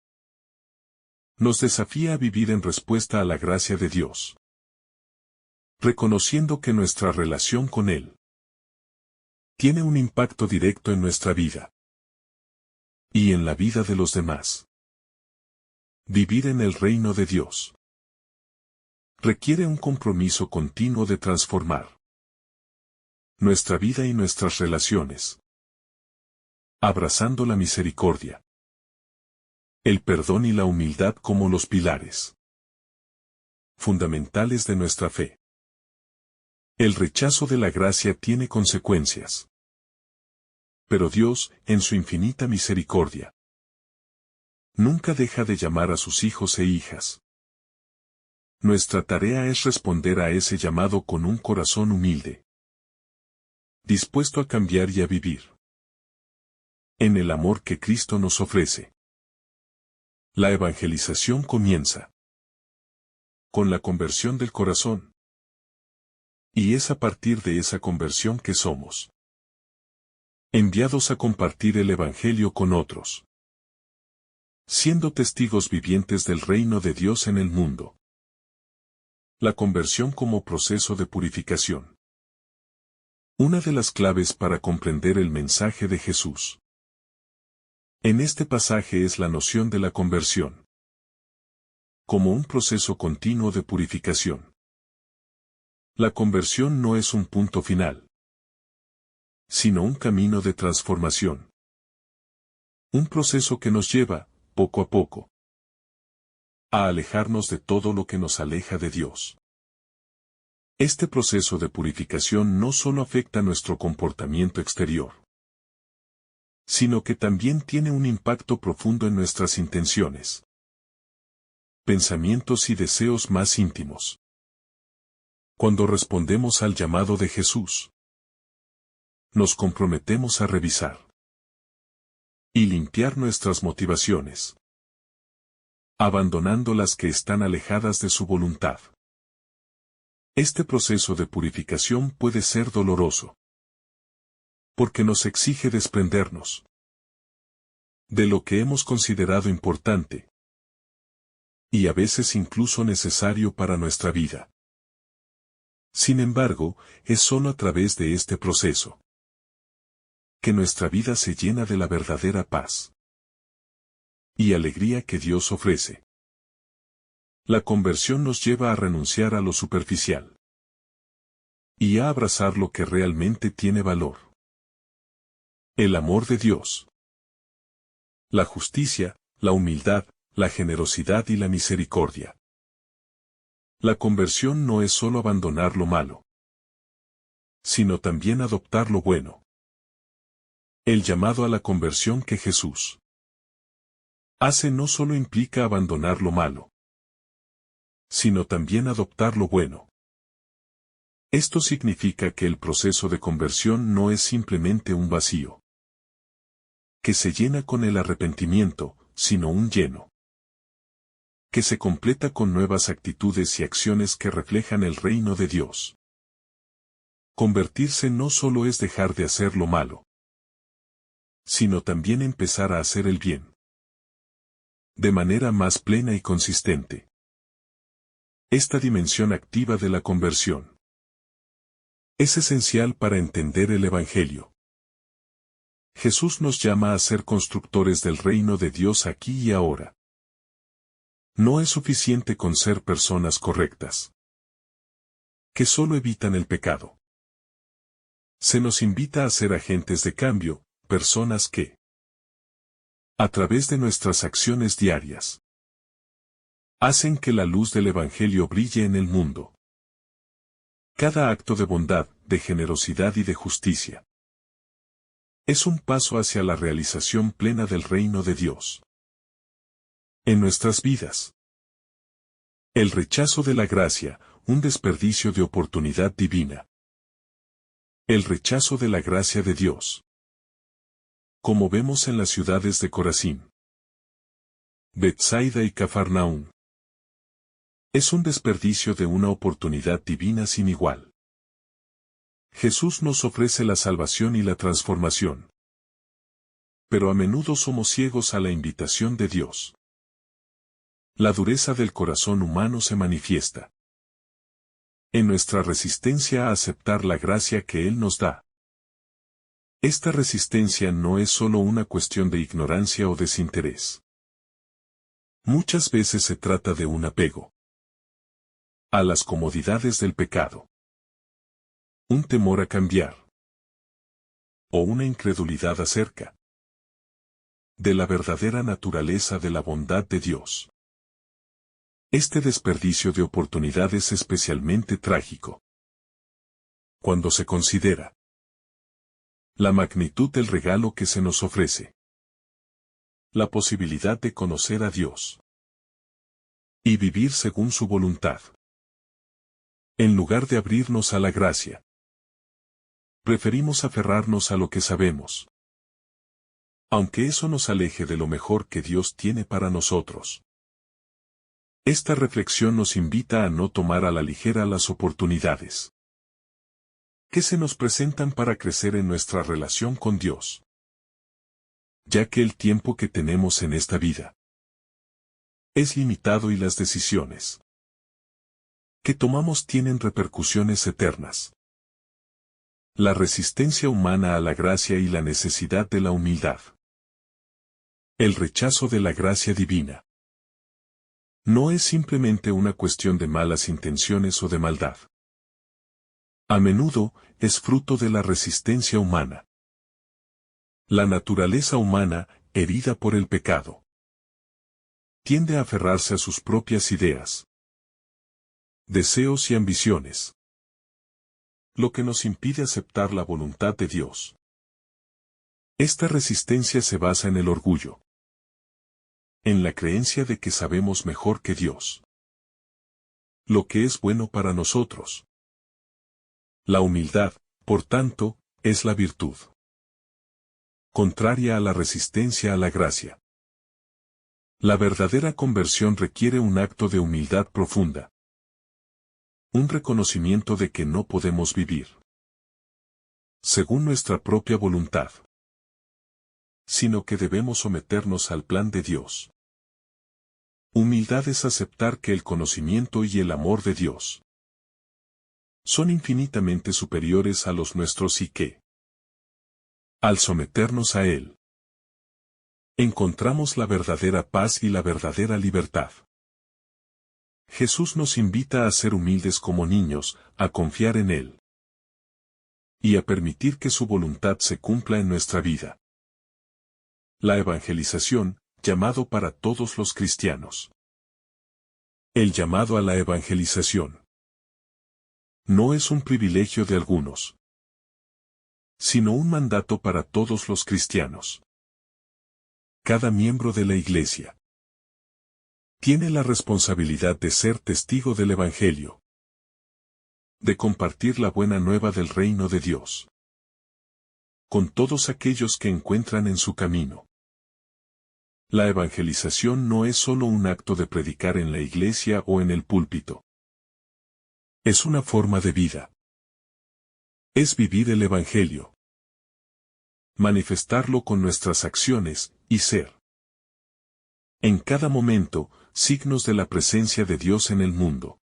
Nos desafía a vivir en respuesta a la gracia de Dios, reconociendo que nuestra relación con Él tiene un impacto directo en nuestra vida y en la vida de los demás. Vivir en el reino de Dios requiere un compromiso continuo de transformar nuestra vida y nuestras relaciones, abrazando la misericordia, el perdón y la humildad como los pilares fundamentales de nuestra fe. El rechazo de la gracia tiene consecuencias, pero Dios, en su infinita misericordia, nunca deja de llamar a sus hijos e hijas. Nuestra tarea es responder a ese llamado con un corazón humilde, dispuesto a cambiar y a vivir en el amor que Cristo nos ofrece. La evangelización comienza con la conversión del corazón, y es a partir de esa conversión que somos enviados a compartir el Evangelio con otros, siendo testigos vivientes del reino de Dios en el mundo. La conversión como proceso de purificación. Una de las claves para comprender el mensaje de Jesús en este pasaje es la noción de la conversión como un proceso continuo de purificación. La conversión no es un punto final, sino un camino de transformación. Un proceso que nos lleva, poco a poco, a alejarnos de todo lo que nos aleja de Dios. Este proceso de purificación no solo afecta nuestro comportamiento exterior, sino que también tiene un impacto profundo en nuestras intenciones, pensamientos y deseos más íntimos. Cuando respondemos al llamado de Jesús, nos comprometemos a revisar y limpiar nuestras motivaciones, abandonando las que están alejadas de su voluntad. Este proceso de purificación puede ser doloroso, porque nos exige desprendernos de lo que hemos considerado importante y a veces incluso necesario para nuestra vida. Sin embargo, es solo a través de este proceso que nuestra vida se llena de la verdadera paz y alegría que Dios ofrece. La conversión nos lleva a renunciar a lo superficial y a abrazar lo que realmente tiene valor: el amor de Dios, la justicia, la humildad, la generosidad y la misericordia. La conversión no es solo abandonar lo malo, sino también adoptar lo bueno. El llamado a la conversión que Jesús hace no solo implica abandonar lo malo, sino también adoptar lo bueno. Esto significa que el proceso de conversión no es simplemente un vacío que se llena con el arrepentimiento, sino un lleno que se completa con nuevas actitudes y acciones que reflejan el reino de Dios. Convertirse no solo es dejar de hacer lo malo, sino también empezar a hacer el bien de manera más plena y consistente. Esta dimensión activa de la conversión es esencial para entender el Evangelio. Jesús nos llama a ser constructores del reino de Dios aquí y ahora. No es suficiente con ser personas correctas, que solo evitan el pecado. Se nos invita a ser agentes de cambio, personas que, a través de nuestras acciones diarias, hacen que la luz del Evangelio brille en el mundo. Cada acto de bondad, de generosidad y de justicia es un paso hacia la realización plena del reino de Dios en nuestras vidas. El rechazo de la gracia, un desperdicio de oportunidad divina. El rechazo de la gracia de Dios, como vemos en las ciudades de Corazín, Betsaida y Cafarnaúm, es un desperdicio de una oportunidad divina sin igual. Jesús nos ofrece la salvación y la transformación, pero a menudo somos ciegos a la invitación de Dios. La dureza del corazón humano se manifiesta en nuestra resistencia a aceptar la gracia que Él nos da. Esta resistencia no es solo una cuestión de ignorancia o desinterés. Muchas veces se trata de un apego a las comodidades del pecado, un temor a cambiar, o una incredulidad acerca de la verdadera naturaleza de la bondad de Dios. Este desperdicio de oportunidad es especialmente trágico cuando se considera la magnitud del regalo que se nos ofrece: la posibilidad de conocer a Dios y vivir según su voluntad. En lugar de abrirnos a la gracia, preferimos aferrarnos a lo que sabemos, aunque eso nos aleje de lo mejor que Dios tiene para nosotros. Esta reflexión nos invita a no tomar a la ligera las oportunidades que se nos presentan para crecer en nuestra relación con Dios, ya que el tiempo que tenemos en esta vida es limitado y las decisiones que tomamos tienen repercusiones eternas. La resistencia humana a la gracia y la necesidad de la humildad. El rechazo de la gracia divina no es simplemente una cuestión de malas intenciones o de maldad. A menudo, es fruto de la resistencia humana. La naturaleza humana, herida por el pecado, tiende a aferrarse a sus propias ideas, deseos y ambiciones, lo que nos impide aceptar la voluntad de Dios. Esta resistencia se basa en el orgullo, en la creencia de que sabemos mejor que Dios lo que es bueno para nosotros. La humildad, por tanto, es la virtud contraria a la resistencia a la gracia. La verdadera conversión requiere un acto de humildad profunda. Un reconocimiento de que no podemos vivir según nuestra propia voluntad, sino que debemos someternos al plan de Dios. Humildad es aceptar que el conocimiento y el amor de Dios son infinitamente superiores a los nuestros y que, al someternos a Él, encontramos la verdadera paz y la verdadera libertad. Jesús nos invita a ser humildes como niños, a confiar en Él y a permitir que su voluntad se cumpla en nuestra vida. La evangelización, llamado para todos los cristianos. El llamado a la evangelización no es un privilegio de algunos, sino un mandato para todos los cristianos. Cada miembro de la Iglesia tiene la responsabilidad de ser testigo del Evangelio, de compartir la buena nueva del reino de Dios con todos aquellos que encuentran en su camino. La evangelización no es solo un acto de predicar en la iglesia o en el púlpito. Es una forma de vida. Es vivir el Evangelio, manifestarlo con nuestras acciones, y ser, en cada momento, signos de la presencia de Dios en el mundo.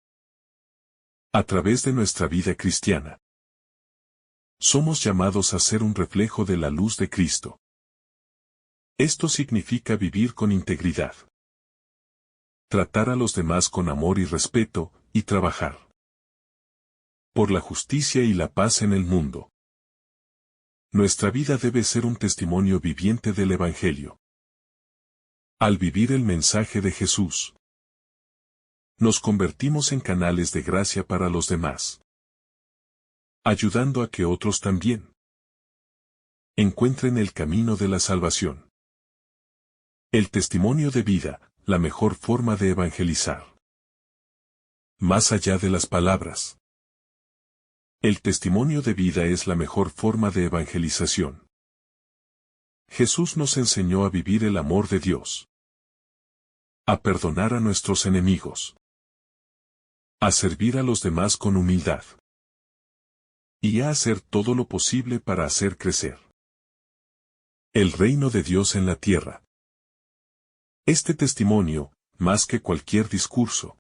A través de nuestra vida cristiana, somos llamados a ser un reflejo de la luz de Cristo. Esto significa vivir con integridad, tratar a los demás con amor y respeto, y trabajar por la justicia y la paz en el mundo. Nuestra vida debe ser un testimonio viviente del Evangelio. Al vivir el mensaje de Jesús, nos convertimos en canales de gracia para los demás, ayudando a que otros también encuentren el camino de la salvación. El testimonio de vida, la mejor forma de evangelizar. Más allá de las palabras, el testimonio de vida es la mejor forma de evangelización. Jesús nos enseñó a vivir el amor de Dios, a perdonar a nuestros enemigos, a servir a los demás con humildad, y a hacer todo lo posible para hacer crecer el reino de Dios en la tierra. Este testimonio, más que cualquier discurso,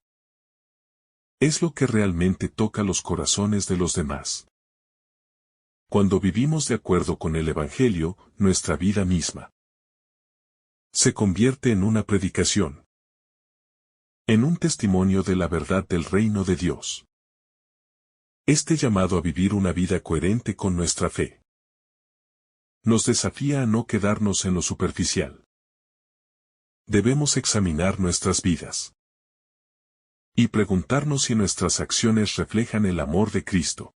es lo que realmente toca los corazones de los demás. Cuando vivimos de acuerdo con el Evangelio, nuestra vida misma se convierte en una predicación, en un testimonio de la verdad del reino de Dios. Este llamado a vivir una vida coherente con nuestra fe nos desafía a no quedarnos en lo superficial. Debemos examinar nuestras vidas y preguntarnos si nuestras acciones reflejan el amor de Cristo.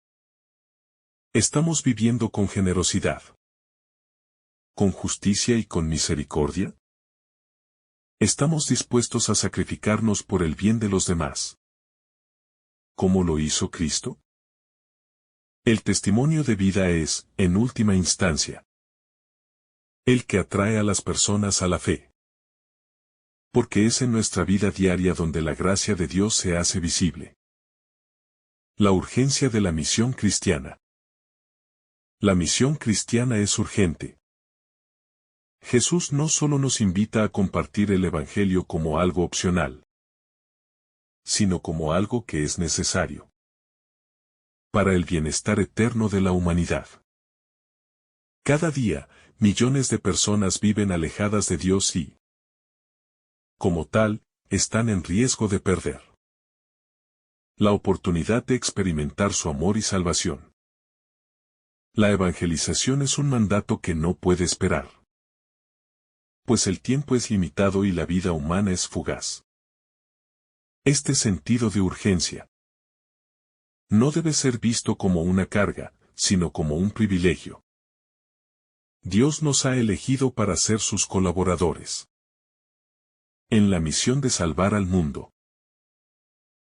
¿Estamos viviendo con generosidad, con justicia y con misericordia? ¿Estamos dispuestos a sacrificarnos por el bien de los demás, como lo hizo Cristo? El testimonio de vida es, en última instancia, el que atrae a las personas a la fe, porque es en nuestra vida diaria donde la gracia de Dios se hace visible. La urgencia de la misión cristiana. La misión cristiana es urgente. Jesús no solo nos invita a compartir el Evangelio como algo opcional, sino como algo que es necesario para el bienestar eterno de la humanidad. Cada día, millones de personas viven alejadas de Dios y, como tal, están en riesgo de perder la oportunidad de experimentar su amor y salvación. La evangelización es un mandato que no puede esperar, pues el tiempo es limitado y la vida humana es fugaz. Este sentido de urgencia no debe ser visto como una carga, sino como un privilegio. Dios nos ha elegido para ser sus colaboradores en la misión de salvar al mundo.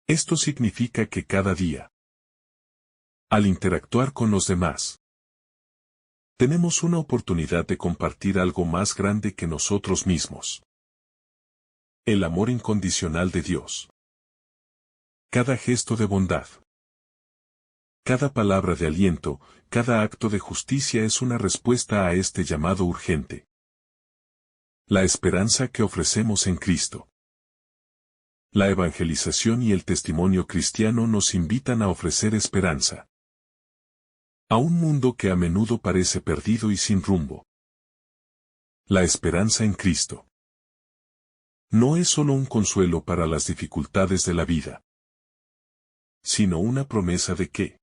Esto significa que cada día Al interactuar con los demás, tenemos una oportunidad de compartir algo más grande que nosotros mismos. El amor incondicional de Dios. Cada gesto de bondad, cada palabra de aliento, cada acto de justicia es una respuesta a este llamado urgente. La esperanza que ofrecemos en Cristo. La evangelización y el testimonio cristiano nos invitan a ofrecer esperanza a un mundo que a menudo parece perdido y sin rumbo. La esperanza en Cristo no es solo un consuelo para las dificultades de la vida, sino una promesa de que,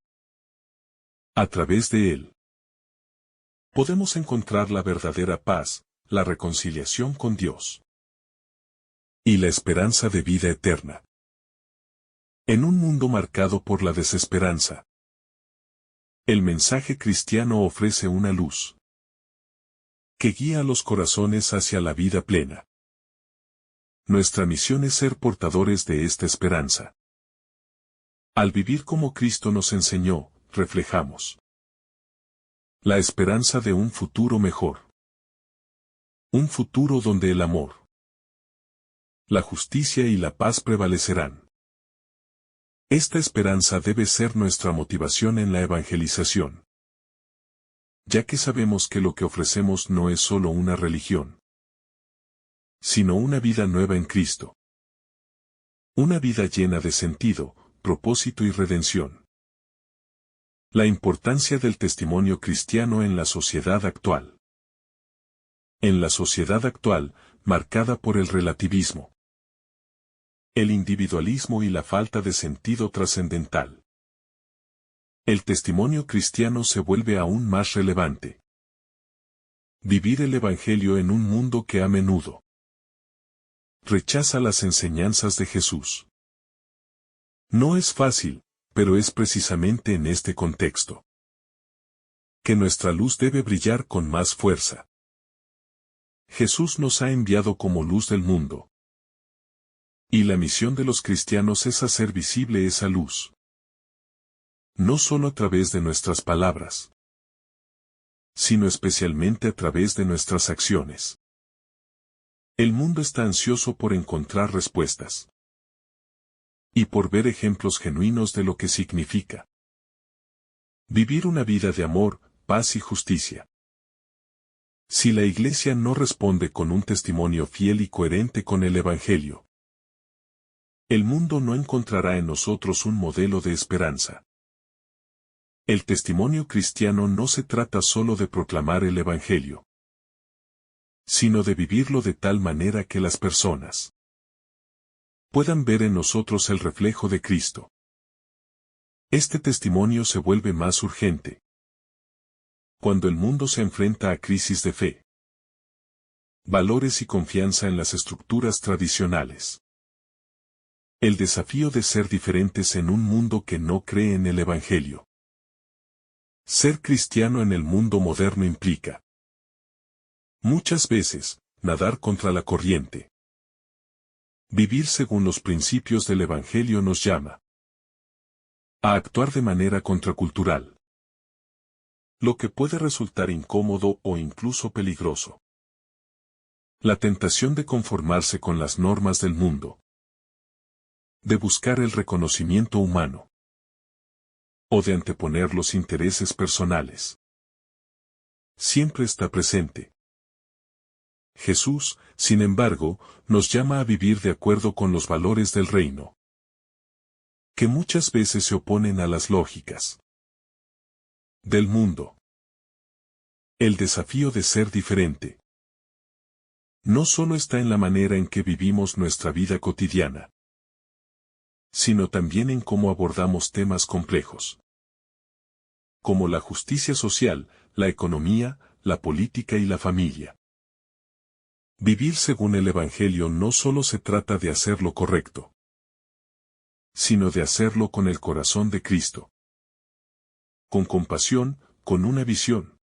a través de Él, podemos encontrar la verdadera paz, la reconciliación con Dios y la esperanza de vida eterna. En un mundo marcado por la desesperanza, el mensaje cristiano ofrece una luz que guía a los corazones hacia la vida plena. Nuestra misión es ser portadores de esta esperanza. Al vivir como Cristo nos enseñó, reflejamos la esperanza de un futuro mejor. Un futuro donde el amor, la justicia y la paz prevalecerán. Esta esperanza debe ser nuestra motivación en la evangelización, ya que sabemos que lo que ofrecemos no es solo una religión, sino una vida nueva en Cristo. Una vida llena de sentido, propósito y redención. La importancia del testimonio cristiano en la sociedad actual. En la sociedad actual, marcada por el relativismo, el individualismo y la falta de sentido trascendental, el testimonio cristiano se vuelve aún más relevante. Vivir el Evangelio en un mundo que a menudo rechaza las enseñanzas de Jesús. No es fácil, pero es precisamente en este contexto que nuestra luz debe brillar con más fuerza. Jesús nos ha enviado como luz del mundo. Y la misión de los cristianos es hacer visible esa luz. No solo a través de nuestras palabras, sino especialmente a través de nuestras acciones. El mundo está ansioso por encontrar respuestas y por ver ejemplos genuinos de lo que significa vivir una vida de amor, paz y justicia. Si la Iglesia no responde con un testimonio fiel y coherente con el Evangelio, el mundo no encontrará en nosotros un modelo de esperanza. El testimonio cristiano no se trata solo de proclamar el Evangelio, sino de vivirlo de tal manera que las personas puedan ver en nosotros el reflejo de Cristo. Este testimonio se vuelve más urgente cuando el mundo se enfrenta a crisis de fe, valores y confianza en las estructuras tradicionales. El desafío de ser diferentes en un mundo que no cree en el Evangelio. Ser cristiano en el mundo moderno implica, muchas veces, nadar contra la corriente. Vivir según los principios del Evangelio nos llama a actuar de manera contracultural, lo que puede resultar incómodo o incluso peligroso. La tentación de conformarse con las normas del mundo, de buscar el reconocimiento humano, o de anteponer los intereses personales, siempre está presente. Jesús, sin embargo, nos llama a vivir de acuerdo con los valores del reino, que muchas veces se oponen a las lógicas del mundo. El desafío de ser diferente no solo está en la manera en que vivimos nuestra vida cotidiana, sino también en cómo abordamos temas complejos, como la justicia social, la economía, la política y la familia. Vivir según el Evangelio no solo se trata de hacer lo correcto, sino de hacerlo con el corazón de Cristo. Con compasión, con una visión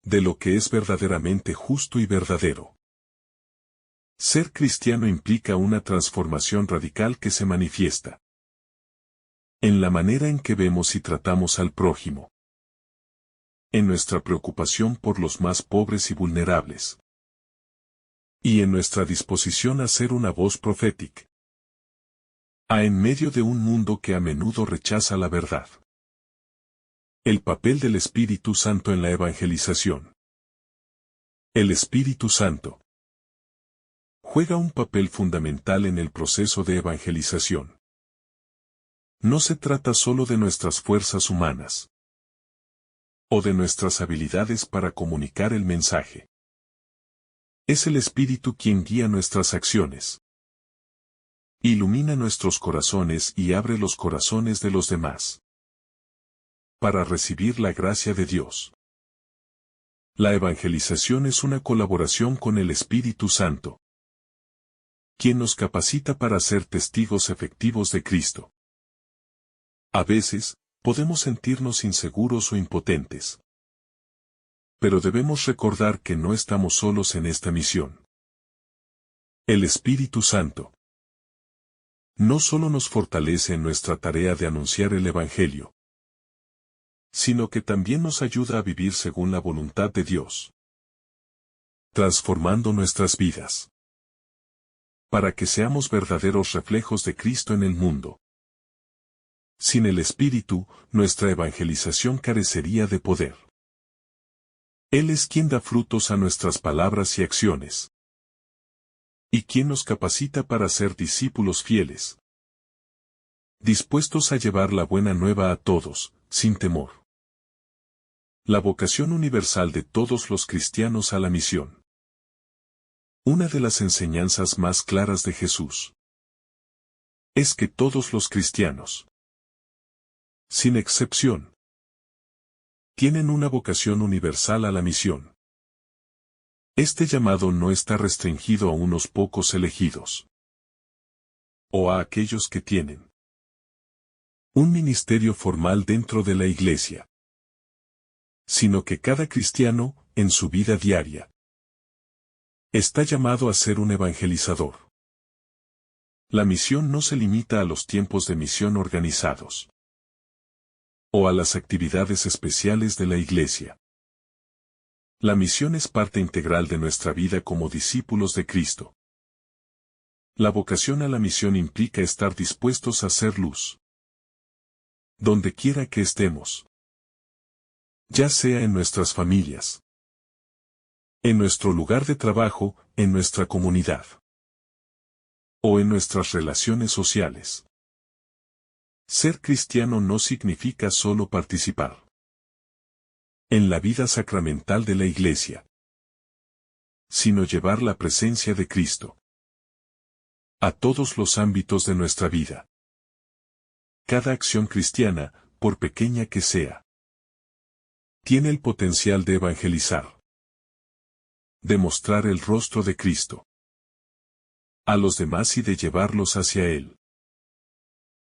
de lo que es verdaderamente justo y verdadero. Ser cristiano implica una transformación radical que se manifiesta En la manera en que vemos y tratamos al prójimo. En nuestra preocupación por los más pobres y vulnerables. Y en nuestra disposición a ser una voz profética. En medio de un mundo que a menudo rechaza la verdad. El papel del Espíritu Santo en la evangelización. El Espíritu Santo juega un papel fundamental en el proceso de evangelización. No se trata solo de nuestras fuerzas humanas o de nuestras habilidades para comunicar el mensaje. Es el Espíritu quien guía nuestras acciones. Ilumina nuestros corazones y abre los corazones de los demás. Para recibir la gracia de Dios. La evangelización es una colaboración con el Espíritu Santo, quien nos capacita para ser testigos efectivos de Cristo. A veces, podemos sentirnos inseguros o impotentes. Pero debemos recordar que no estamos solos en esta misión. El Espíritu Santo no solo nos fortalece en nuestra tarea de anunciar el Evangelio, sino que también nos ayuda a vivir según la voluntad de Dios, transformando nuestras vidas, para que seamos verdaderos reflejos de Cristo en el mundo. Sin el Espíritu, nuestra evangelización carecería de poder. Él es quien da frutos a nuestras palabras y acciones, y quien nos capacita para ser discípulos fieles, dispuestos a llevar la buena nueva a todos, sin temor. La vocación universal de todos los cristianos a la misión. Una de las enseñanzas más claras de Jesús es que todos los cristianos, sin excepción, tienen una vocación universal a la misión. Este llamado no está restringido a unos pocos elegidos, o a aquellos que tienen un ministerio formal dentro de la Iglesia, sino que cada cristiano, en su vida diaria, está llamado a ser un evangelizador. La misión no se limita a los tiempos de misión organizados, o a las actividades especiales de la Iglesia. La misión es parte integral de nuestra vida como discípulos de Cristo. La vocación a la misión implica estar dispuestos a ser luz, donde quiera que estemos, ya sea en nuestras familias, en nuestro lugar de trabajo, en nuestra comunidad, o en nuestras relaciones sociales. Ser cristiano no significa solo participar en la vida sacramental de la Iglesia, sino llevar la presencia de Cristo a todos los ámbitos de nuestra vida. Cada acción cristiana, por pequeña que sea, tiene el potencial de evangelizar, de mostrar el rostro de Cristo a los demás y de llevarlos hacia Él.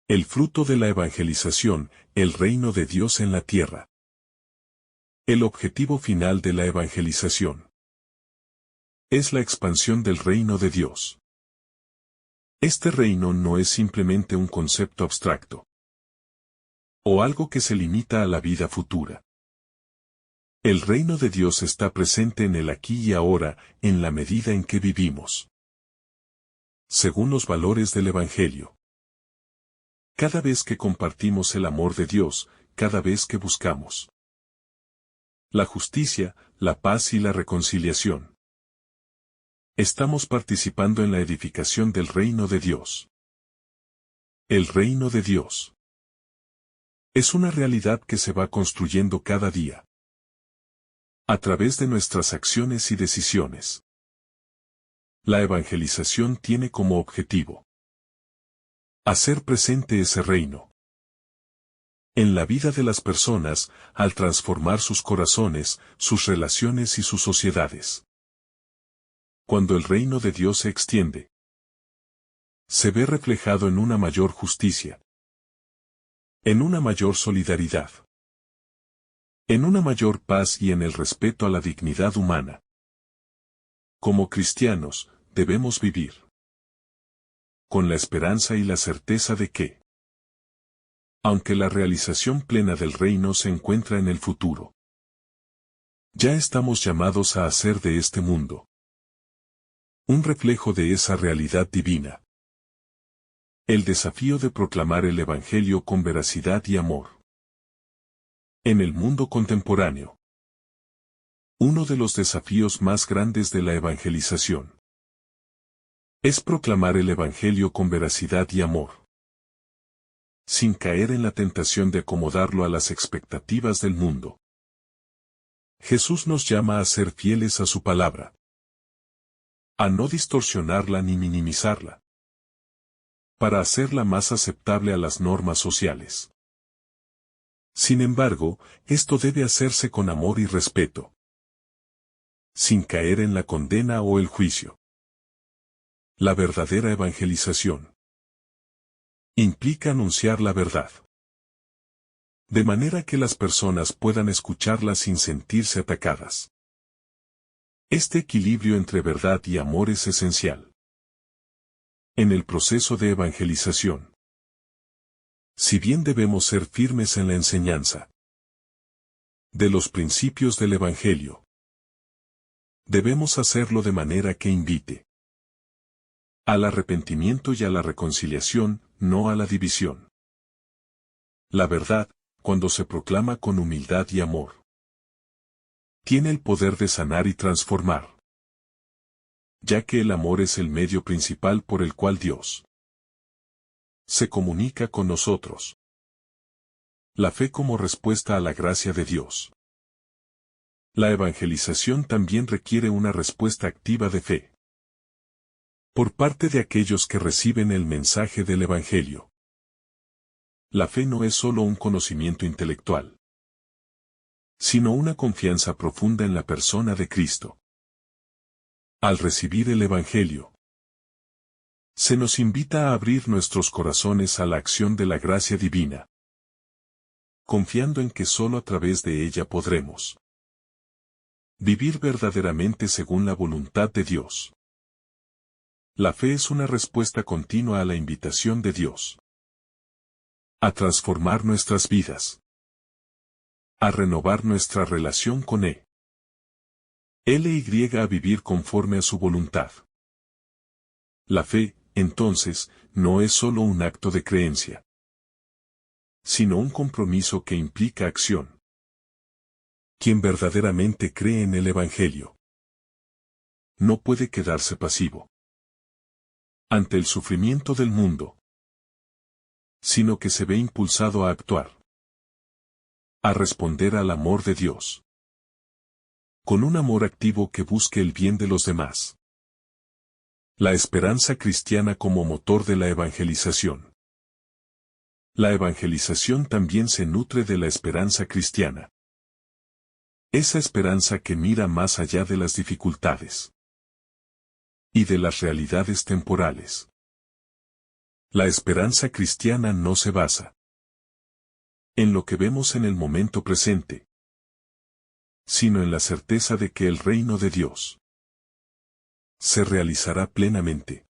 El fruto de la evangelización, el reino de Dios en la tierra. El objetivo final de la evangelización es la expansión del reino de Dios. Este reino no es simplemente un concepto abstracto, o algo que se limita a la vida futura. El reino de Dios está presente en el aquí y ahora, en la medida en que vivimos, según los valores del Evangelio. Cada vez que compartimos el amor de Dios, cada vez que buscamos la justicia, la paz y la reconciliación, estamos participando en la edificación del reino de Dios. El reino de Dios es una realidad que se va construyendo cada día, a través de nuestras acciones y decisiones. La evangelización tiene como objetivo hacer presente ese reino en la vida de las personas, al transformar sus corazones, sus relaciones y sus sociedades. Cuando el reino de Dios se extiende, se ve reflejado en una mayor justicia, en una mayor solidaridad, en una mayor paz y en el respeto a la dignidad humana. Como cristianos, debemos vivir con la esperanza y la certeza de que Aunque la realización plena del reino se encuentra en el futuro. Ya estamos llamados a hacer de este mundo un reflejo de esa realidad divina. El desafío de proclamar el Evangelio con veracidad y amor. En el mundo contemporáneo. Uno de los desafíos más grandes de la evangelización es proclamar el Evangelio con veracidad y amor, sin caer en la tentación de acomodarlo a las expectativas del mundo. Jesús nos llama a ser fieles a su palabra, a no distorsionarla ni minimizarla, para hacerla más aceptable a las normas sociales. Sin embargo, esto debe hacerse con amor y respeto, sin caer en la condena o el juicio. La verdadera evangelización implica anunciar la verdad, de manera que las personas puedan escucharla sin sentirse atacadas. Este equilibrio entre verdad y amor es esencial en el proceso de evangelización. Si bien debemos ser firmes en la enseñanza de los principios del Evangelio, debemos hacerlo de manera que invite al arrepentimiento y a la reconciliación, no a la división. La verdad, cuando se proclama con humildad y amor, tiene el poder de sanar y transformar, ya que el amor es el medio principal por el cual Dios se comunica con nosotros. La fe como respuesta a la gracia de Dios. La evangelización también requiere una respuesta activa de fe por parte de aquellos que reciben el mensaje del Evangelio. La fe no es solo un conocimiento intelectual, sino una confianza profunda en la persona de Cristo. Al recibir el Evangelio, se nos invita a abrir nuestros corazones a la acción de la gracia divina, confiando en que solo a través de ella podremos vivir verdaderamente según la voluntad de Dios. La fe es una respuesta continua a la invitación de Dios a transformar nuestras vidas, a renovar nuestra relación con Él. A vivir conforme a su voluntad. La fe, entonces, no es solo un acto de creencia, sino un compromiso que implica acción. Quien verdaderamente cree en el Evangelio no puede quedarse pasivo ante el sufrimiento del mundo, sino que se ve impulsado a actuar, a responder al amor de Dios, con un amor activo que busque el bien de los demás. La esperanza cristiana como motor de la evangelización. La evangelización también se nutre de la esperanza cristiana. Esa esperanza que mira más allá de las dificultades y de las realidades temporales. La esperanza cristiana no se basa en lo que vemos en el momento presente, sino en la certeza de que el reino de Dios se realizará plenamente.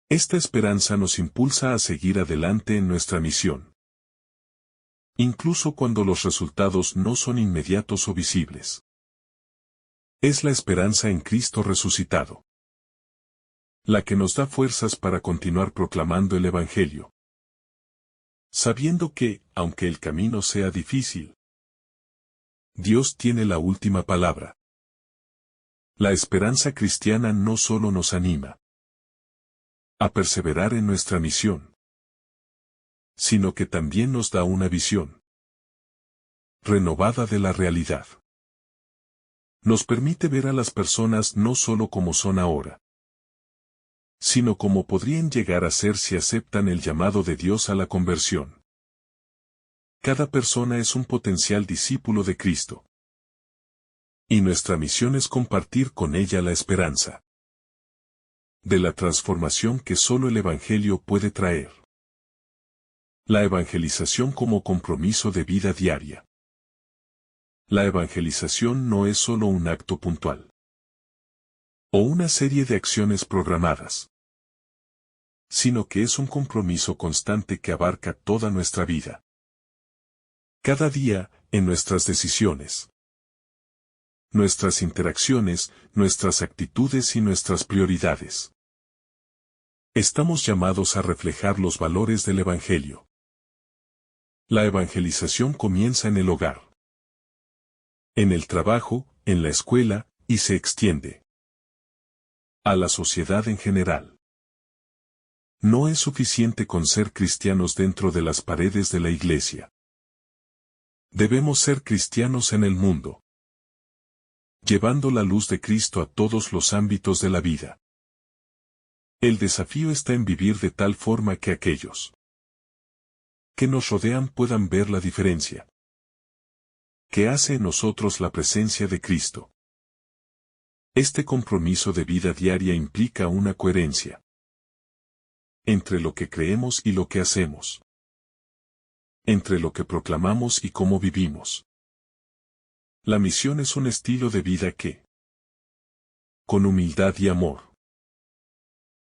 Esta esperanza nos impulsa a seguir adelante en nuestra misión, incluso cuando los resultados no son inmediatos o visibles. Es la esperanza en Cristo resucitado la que nos da fuerzas para continuar proclamando el Evangelio, sabiendo que, aunque el camino sea difícil, Dios tiene la última palabra. La esperanza cristiana no solo nos anima a perseverar en nuestra misión, sino que también nos da una visión renovada de la realidad. Nos permite ver a las personas no solo como son ahora, sino como podrían llegar a ser si aceptan el llamado de Dios a la conversión. Cada persona es un potencial discípulo de Cristo, y nuestra misión es compartir con ella la esperanza de la transformación que solo el Evangelio puede traer. La evangelización como compromiso de vida diaria. La evangelización no es solo un acto puntual o una serie de acciones programadas, sino que es un compromiso constante que abarca toda nuestra vida. Cada día, en nuestras decisiones, nuestras interacciones, nuestras actitudes y nuestras prioridades. Estamos llamados a reflejar los valores del Evangelio. La evangelización comienza en el hogar, en el trabajo, en la escuela, y se extiende a la sociedad en general. No es suficiente con ser cristianos dentro de las paredes de la iglesia. Debemos ser cristianos en el mundo, llevando la luz de Cristo a todos los ámbitos de la vida. El desafío está en vivir de tal forma que aquellos que nos rodean puedan ver la diferencia que hace en nosotros la presencia de Cristo. Este compromiso de vida diaria implica una coherencia entre lo que creemos y lo que hacemos, entre lo que proclamamos y cómo vivimos. La misión es un estilo de vida que, con humildad y amor,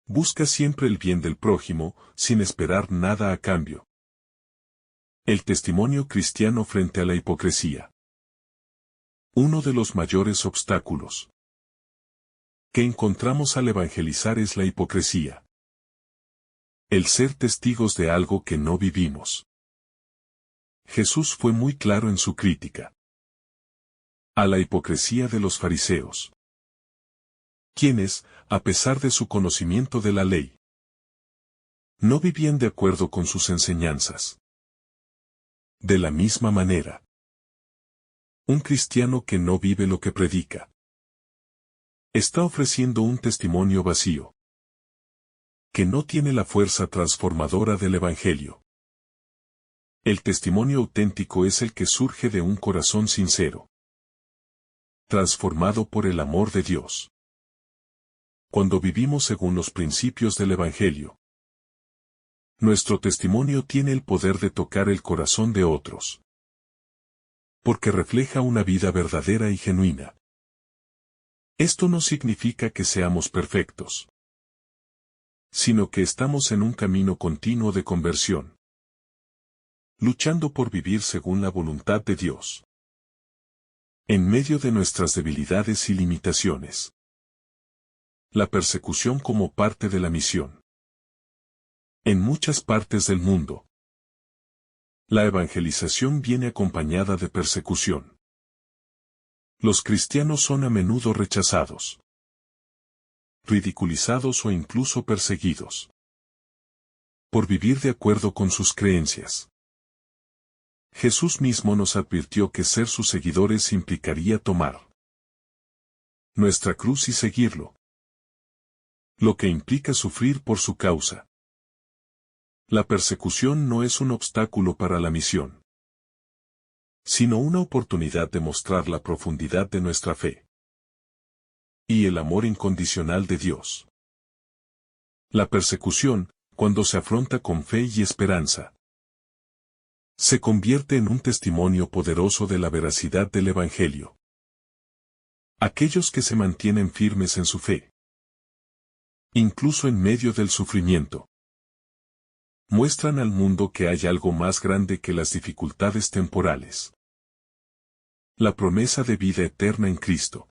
busca siempre el bien del prójimo, sin esperar nada a cambio. El testimonio cristiano frente a la hipocresía. Uno de los mayores obstáculos que encontramos al evangelizar es la hipocresía. El ser testigos de algo que no vivimos. Jesús fue muy claro en su crítica a la hipocresía de los fariseos, quienes, a pesar de su conocimiento de la ley, no vivían de acuerdo con sus enseñanzas. De la misma manera, un cristiano que no vive lo que predica está ofreciendo un testimonio vacío, que no tiene la fuerza transformadora del Evangelio. El testimonio auténtico es el que surge de un corazón sincero, transformado por el amor de Dios. Cuando vivimos según los principios del Evangelio, nuestro testimonio tiene el poder de tocar el corazón de otros, porque refleja una vida verdadera y genuina. Esto no significa que seamos perfectos, sino que estamos en un camino continuo de conversión, luchando por vivir según la voluntad de Dios, en medio de nuestras debilidades y limitaciones. La persecución como parte de la misión. En muchas partes del mundo, la evangelización viene acompañada de persecución. Los cristianos son a menudo rechazados, ridiculizados o incluso perseguidos por vivir de acuerdo con sus creencias. Jesús mismo nos advirtió que ser sus seguidores implicaría tomar nuestra cruz y seguirlo, lo que implica sufrir por su causa. La persecución no es un obstáculo para la misión, sino una oportunidad de mostrar la profundidad de nuestra fe y el amor incondicional de Dios. La persecución, cuando se afronta con fe y esperanza, se convierte en un testimonio poderoso de la veracidad del Evangelio. Aquellos que se mantienen firmes en su fe, incluso en medio del sufrimiento, muestran al mundo que hay algo más grande que las dificultades temporales. La promesa de vida eterna en Cristo.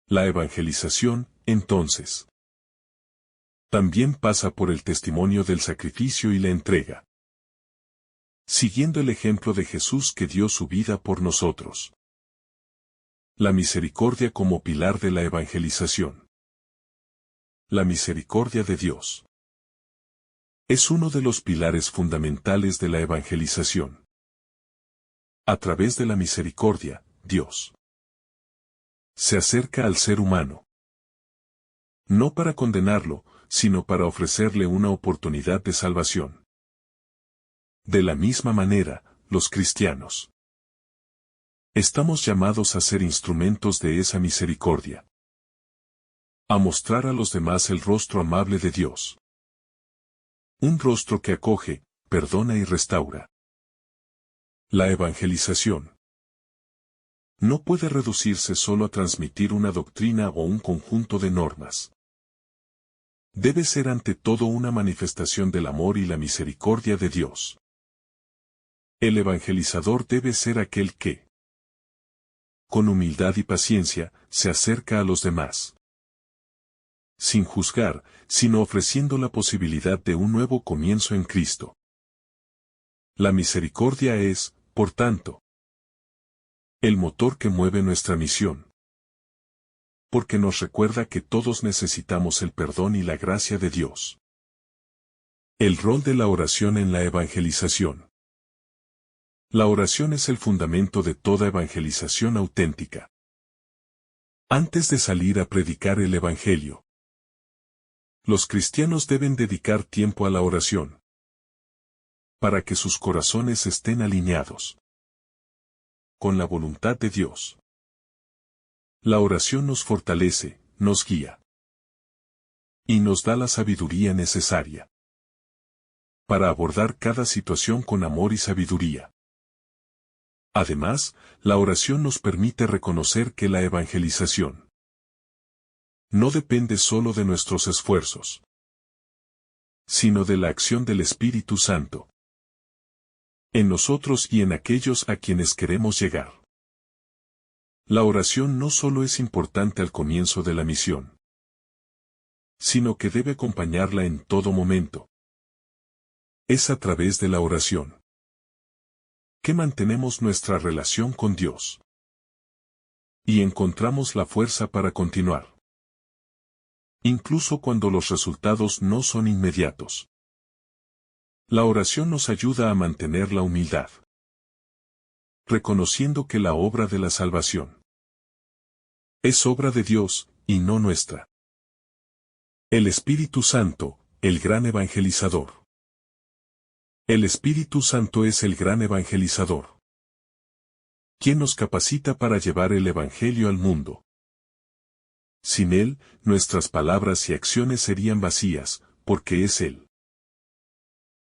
La evangelización, entonces, también pasa por el testimonio del sacrificio y la entrega, siguiendo el ejemplo de Jesús que dio su vida por nosotros. La misericordia como pilar de la evangelización. La misericordia de Dios es uno de los pilares fundamentales de la evangelización. A través de la misericordia, Dios se acerca al ser humano, no para condenarlo, sino para ofrecerle una oportunidad de salvación. De la misma manera, los cristianos estamos llamados a ser instrumentos de esa misericordia, a mostrar a los demás el rostro amable de Dios. Un rostro que acoge, perdona y restaura. La evangelización no puede reducirse solo a transmitir una doctrina o un conjunto de normas. debe ser ante todo una manifestación del amor y la misericordia de Dios. El evangelizador debe ser aquel que, con humildad y paciencia, se acerca a los demás, sin juzgar, sino ofreciendo la posibilidad de un nuevo comienzo en Cristo. La misericordia es, por tanto, el motor que mueve nuestra misión, porque nos recuerda que todos necesitamos el perdón y la gracia de Dios. El rol de la oración en la evangelización. La oración es el fundamento de toda evangelización auténtica. Antes de salir a predicar el Evangelio, los cristianos deben dedicar tiempo a la oración, para que sus corazones estén alineados con la voluntad de Dios. La oración nos fortalece, nos guía y nos da la sabiduría necesaria para abordar cada situación con amor y sabiduría. Además, la oración nos permite reconocer que la evangelización no depende solo de nuestros esfuerzos, sino de la acción del Espíritu Santo en nosotros y en aquellos a quienes queremos llegar. La oración no solo es importante al comienzo de la misión, sino que debe acompañarla en todo momento. Es a través de la oración que mantenemos nuestra relación con Dios y encontramos la fuerza para continuar, incluso cuando los resultados no son inmediatos. La oración nos ayuda a mantener la humildad, reconociendo que la obra de la salvación es obra de Dios, y no nuestra. El Espíritu Santo, el gran evangelizador. El Espíritu Santo es el gran evangelizador, quien nos capacita para llevar el Evangelio al mundo. Sin Él, nuestras palabras y acciones serían vacías, porque es Él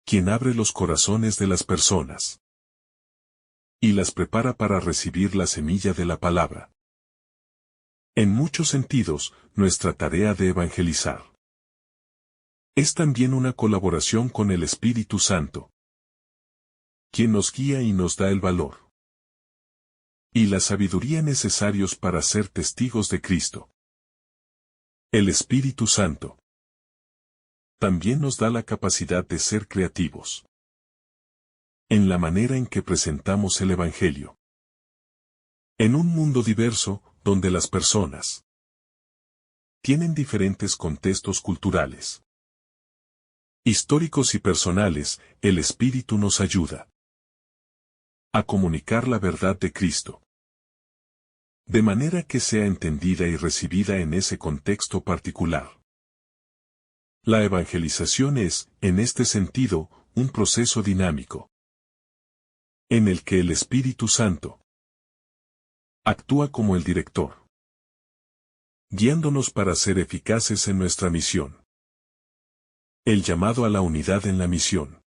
quien abre los corazones de las personas y las prepara para recibir la semilla de la palabra. En muchos sentidos, nuestra tarea de evangelizar es también una colaboración con el Espíritu Santo, quien nos guía y nos da el valor y la sabiduría necesarios para ser testigos de Cristo. El Espíritu Santo también nos da la capacidad de ser creativos en la manera en que presentamos el Evangelio. En un mundo diverso, donde las personas tienen diferentes contextos culturales, históricos y personales, el Espíritu nos ayuda a comunicar la verdad de Cristo, de manera que sea entendida y recibida en ese contexto particular. La evangelización es, en este sentido, un proceso dinámico, en el que el Espíritu Santo actúa como el director, guiándonos para ser eficaces en nuestra misión. El llamado a la unidad en la misión.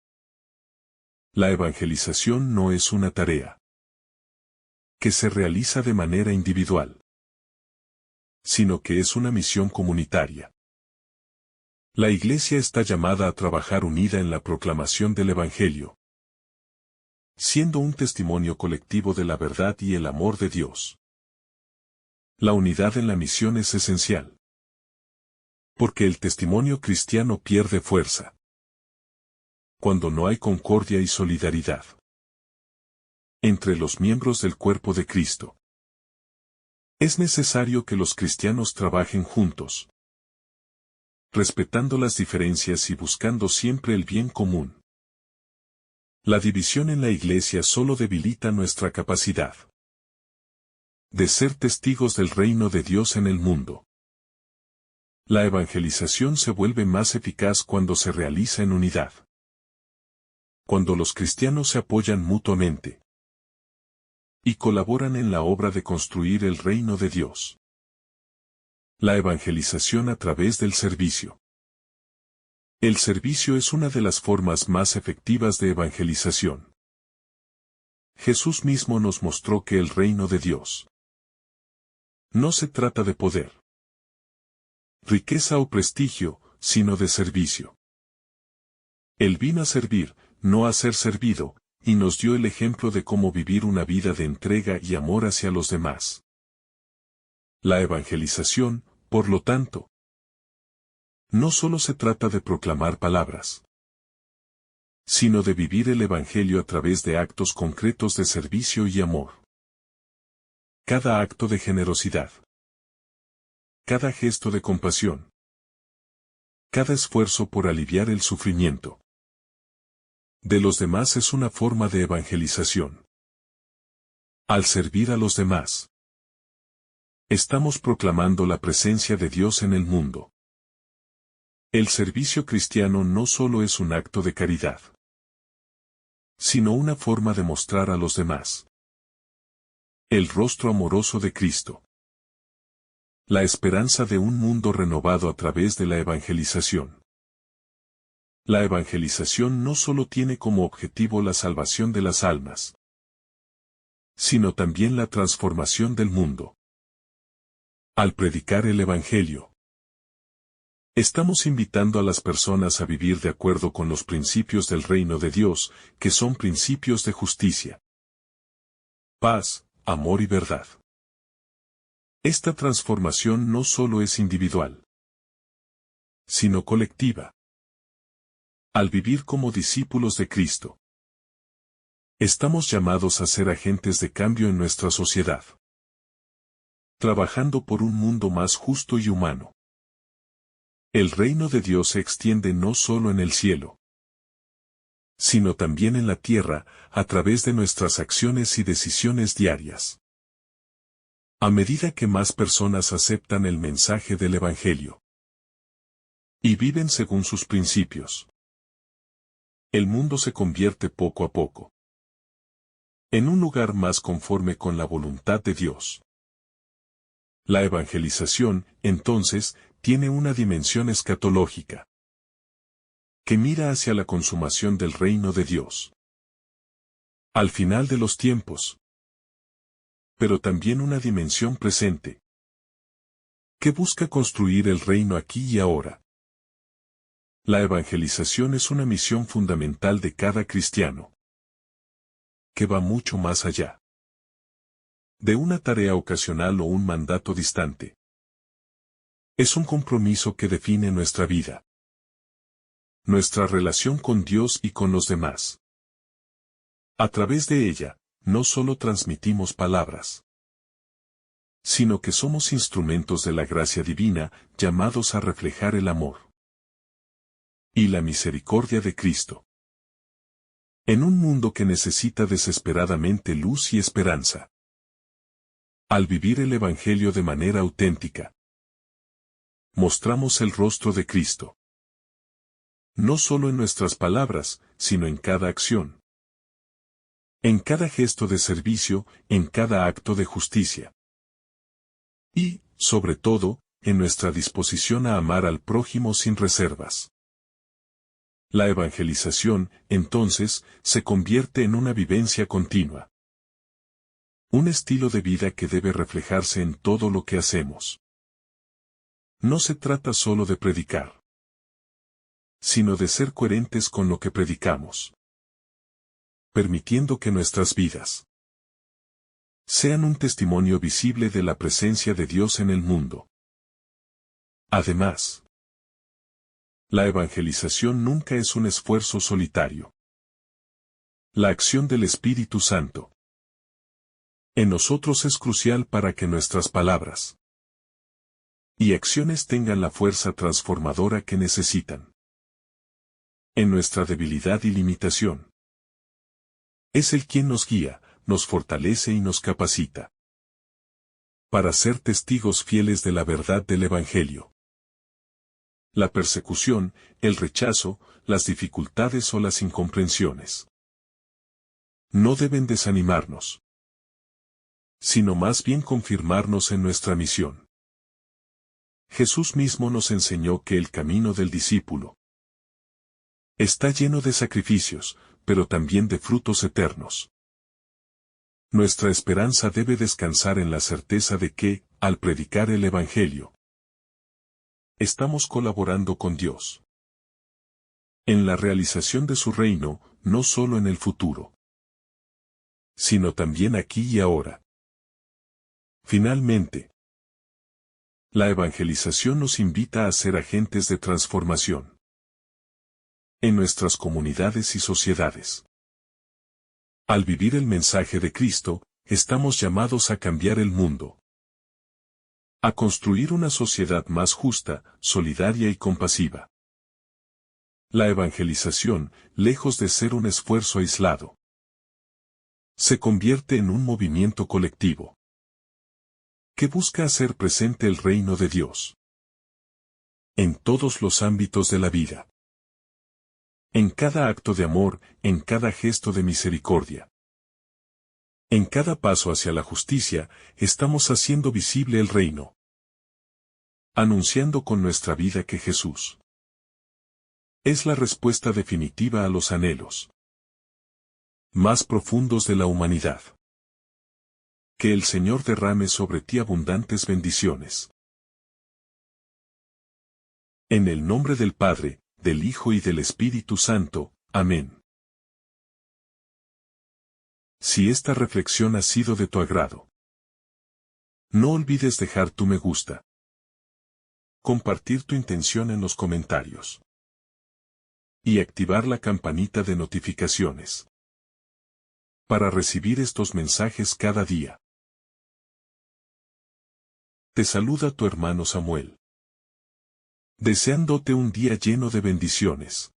La evangelización no es una tarea que se realiza de manera individual, sino que es una misión comunitaria. La Iglesia está llamada a trabajar unida en la proclamación del Evangelio, siendo un testimonio colectivo de la verdad y el amor de Dios. La unidad en la misión es esencial, porque el testimonio cristiano pierde fuerza cuando no hay concordia y solidaridad entre los miembros del cuerpo de Cristo. Es necesario que los cristianos trabajen juntos, respetando las diferencias y buscando siempre el bien común. La división en la Iglesia solo debilita nuestra capacidad de ser testigos del reino de Dios en el mundo. La evangelización se vuelve más eficaz cuando se realiza en unidad, cuando los cristianos se apoyan mutuamente y colaboran en la obra de construir el reino de Dios. La evangelización a través del servicio. El servicio es una de las formas más efectivas de evangelización. Jesús mismo nos mostró que el reino de Dios no se trata de poder, riqueza o prestigio, sino de servicio. Él vino a servir, no a ser servido, y nos dio el ejemplo de cómo vivir una vida de entrega y amor hacia los demás. La evangelización, por lo tanto, no solo se trata de proclamar palabras, sino de vivir el Evangelio a través de actos concretos de servicio y amor. Cada acto de generosidad, cada gesto de compasión, cada esfuerzo por aliviar el sufrimiento de los demás es una forma de evangelización. Al servir a los demás, estamos proclamando la presencia de Dios en el mundo. El servicio cristiano no solo es un acto de caridad, sino una forma de mostrar a los demás el rostro amoroso de Cristo. La esperanza de un mundo renovado a través de la evangelización. La evangelización no solo tiene como objetivo la salvación de las almas, sino también la transformación del mundo. Al predicar el Evangelio, estamos invitando a las personas a vivir de acuerdo con los principios del reino de Dios, que son principios de justicia, paz, amor y verdad. Esta transformación no solo es individual, sino colectiva. Al vivir como discípulos de Cristo, estamos llamados a ser agentes de cambio en nuestra sociedad, trabajando por un mundo más justo y humano. El reino de Dios se extiende no solo en el cielo, sino también en la tierra, a través de nuestras acciones y decisiones diarias. A medida que más personas aceptan el mensaje del Evangelio y viven según sus principios, el mundo se convierte poco a poco en un lugar más conforme con la voluntad de Dios. La evangelización, entonces, tiene una dimensión escatológica que mira hacia la consumación del reino de Dios al final de los tiempos, pero también una dimensión presente que busca construir el reino aquí y ahora. La evangelización es una misión fundamental de cada cristiano, que va mucho más allá de una tarea ocasional o un mandato distante. Es un compromiso que define nuestra vida, nuestra relación con Dios y con los demás. A través de ella, no solo transmitimos palabras, sino que somos instrumentos de la gracia divina, llamados a reflejar el amor y la misericordia de Cristo en un mundo que necesita desesperadamente luz y esperanza. Al vivir el Evangelio de manera auténtica, mostramos el rostro de Cristo, no solo en nuestras palabras, sino en cada acción, en cada gesto de servicio, en cada acto de justicia. Y, sobre todo, en nuestra disposición a amar al prójimo sin reservas. La evangelización, entonces, se convierte en una vivencia continua. Un estilo de vida que debe reflejarse en todo lo que hacemos. No se trata solo de predicar, sino de ser coherentes con lo que predicamos, permitiendo que nuestras vidas sean un testimonio visible de la presencia de Dios en el mundo. Además, la evangelización nunca es un esfuerzo solitario. La acción del Espíritu Santo en nosotros es crucial para que nuestras palabras y acciones tengan la fuerza transformadora que necesitan. En nuestra debilidad y limitación, es Él quien nos guía, nos fortalece y nos capacita para ser testigos fieles de la verdad del Evangelio. La persecución, el rechazo, las dificultades o las incomprensiones no deben desanimarnos, sino más bien confirmarnos en nuestra misión. Jesús mismo nos enseñó que el camino del discípulo está lleno de sacrificios, pero también de frutos eternos. Nuestra esperanza debe descansar en la certeza de que, al predicar el Evangelio, Estamos colaborando con Dios en la realización de su reino, no solo en el futuro, sino también aquí y ahora. Finalmente, la evangelización nos invita a ser agentes de transformación en nuestras comunidades y sociedades. Al vivir el mensaje de Cristo, estamos llamados a cambiar el mundo, a construir una sociedad más justa, solidaria y compasiva. La evangelización, lejos de ser un esfuerzo aislado, se convierte en un movimiento colectivo que busca hacer presente el reino de Dios en todos los ámbitos de la vida. En cada acto de amor, en cada gesto de misericordia. En cada paso hacia la justicia, estamos haciendo visible el reino. Anunciando con nuestra vida que Jesús es la respuesta definitiva a los anhelos más profundos de la humanidad. Que el Señor derrame sobre ti abundantes bendiciones. En el nombre del Padre, del Hijo y del Espíritu Santo. Amén. Si esta reflexión ha sido de tu agrado, no olvides dejar tu me gusta, compartir tu intención en los comentarios y activar la campanita de notificaciones para recibir estos mensajes cada día. Te saluda tu hermano Samuel, deseándote un día lleno de bendiciones.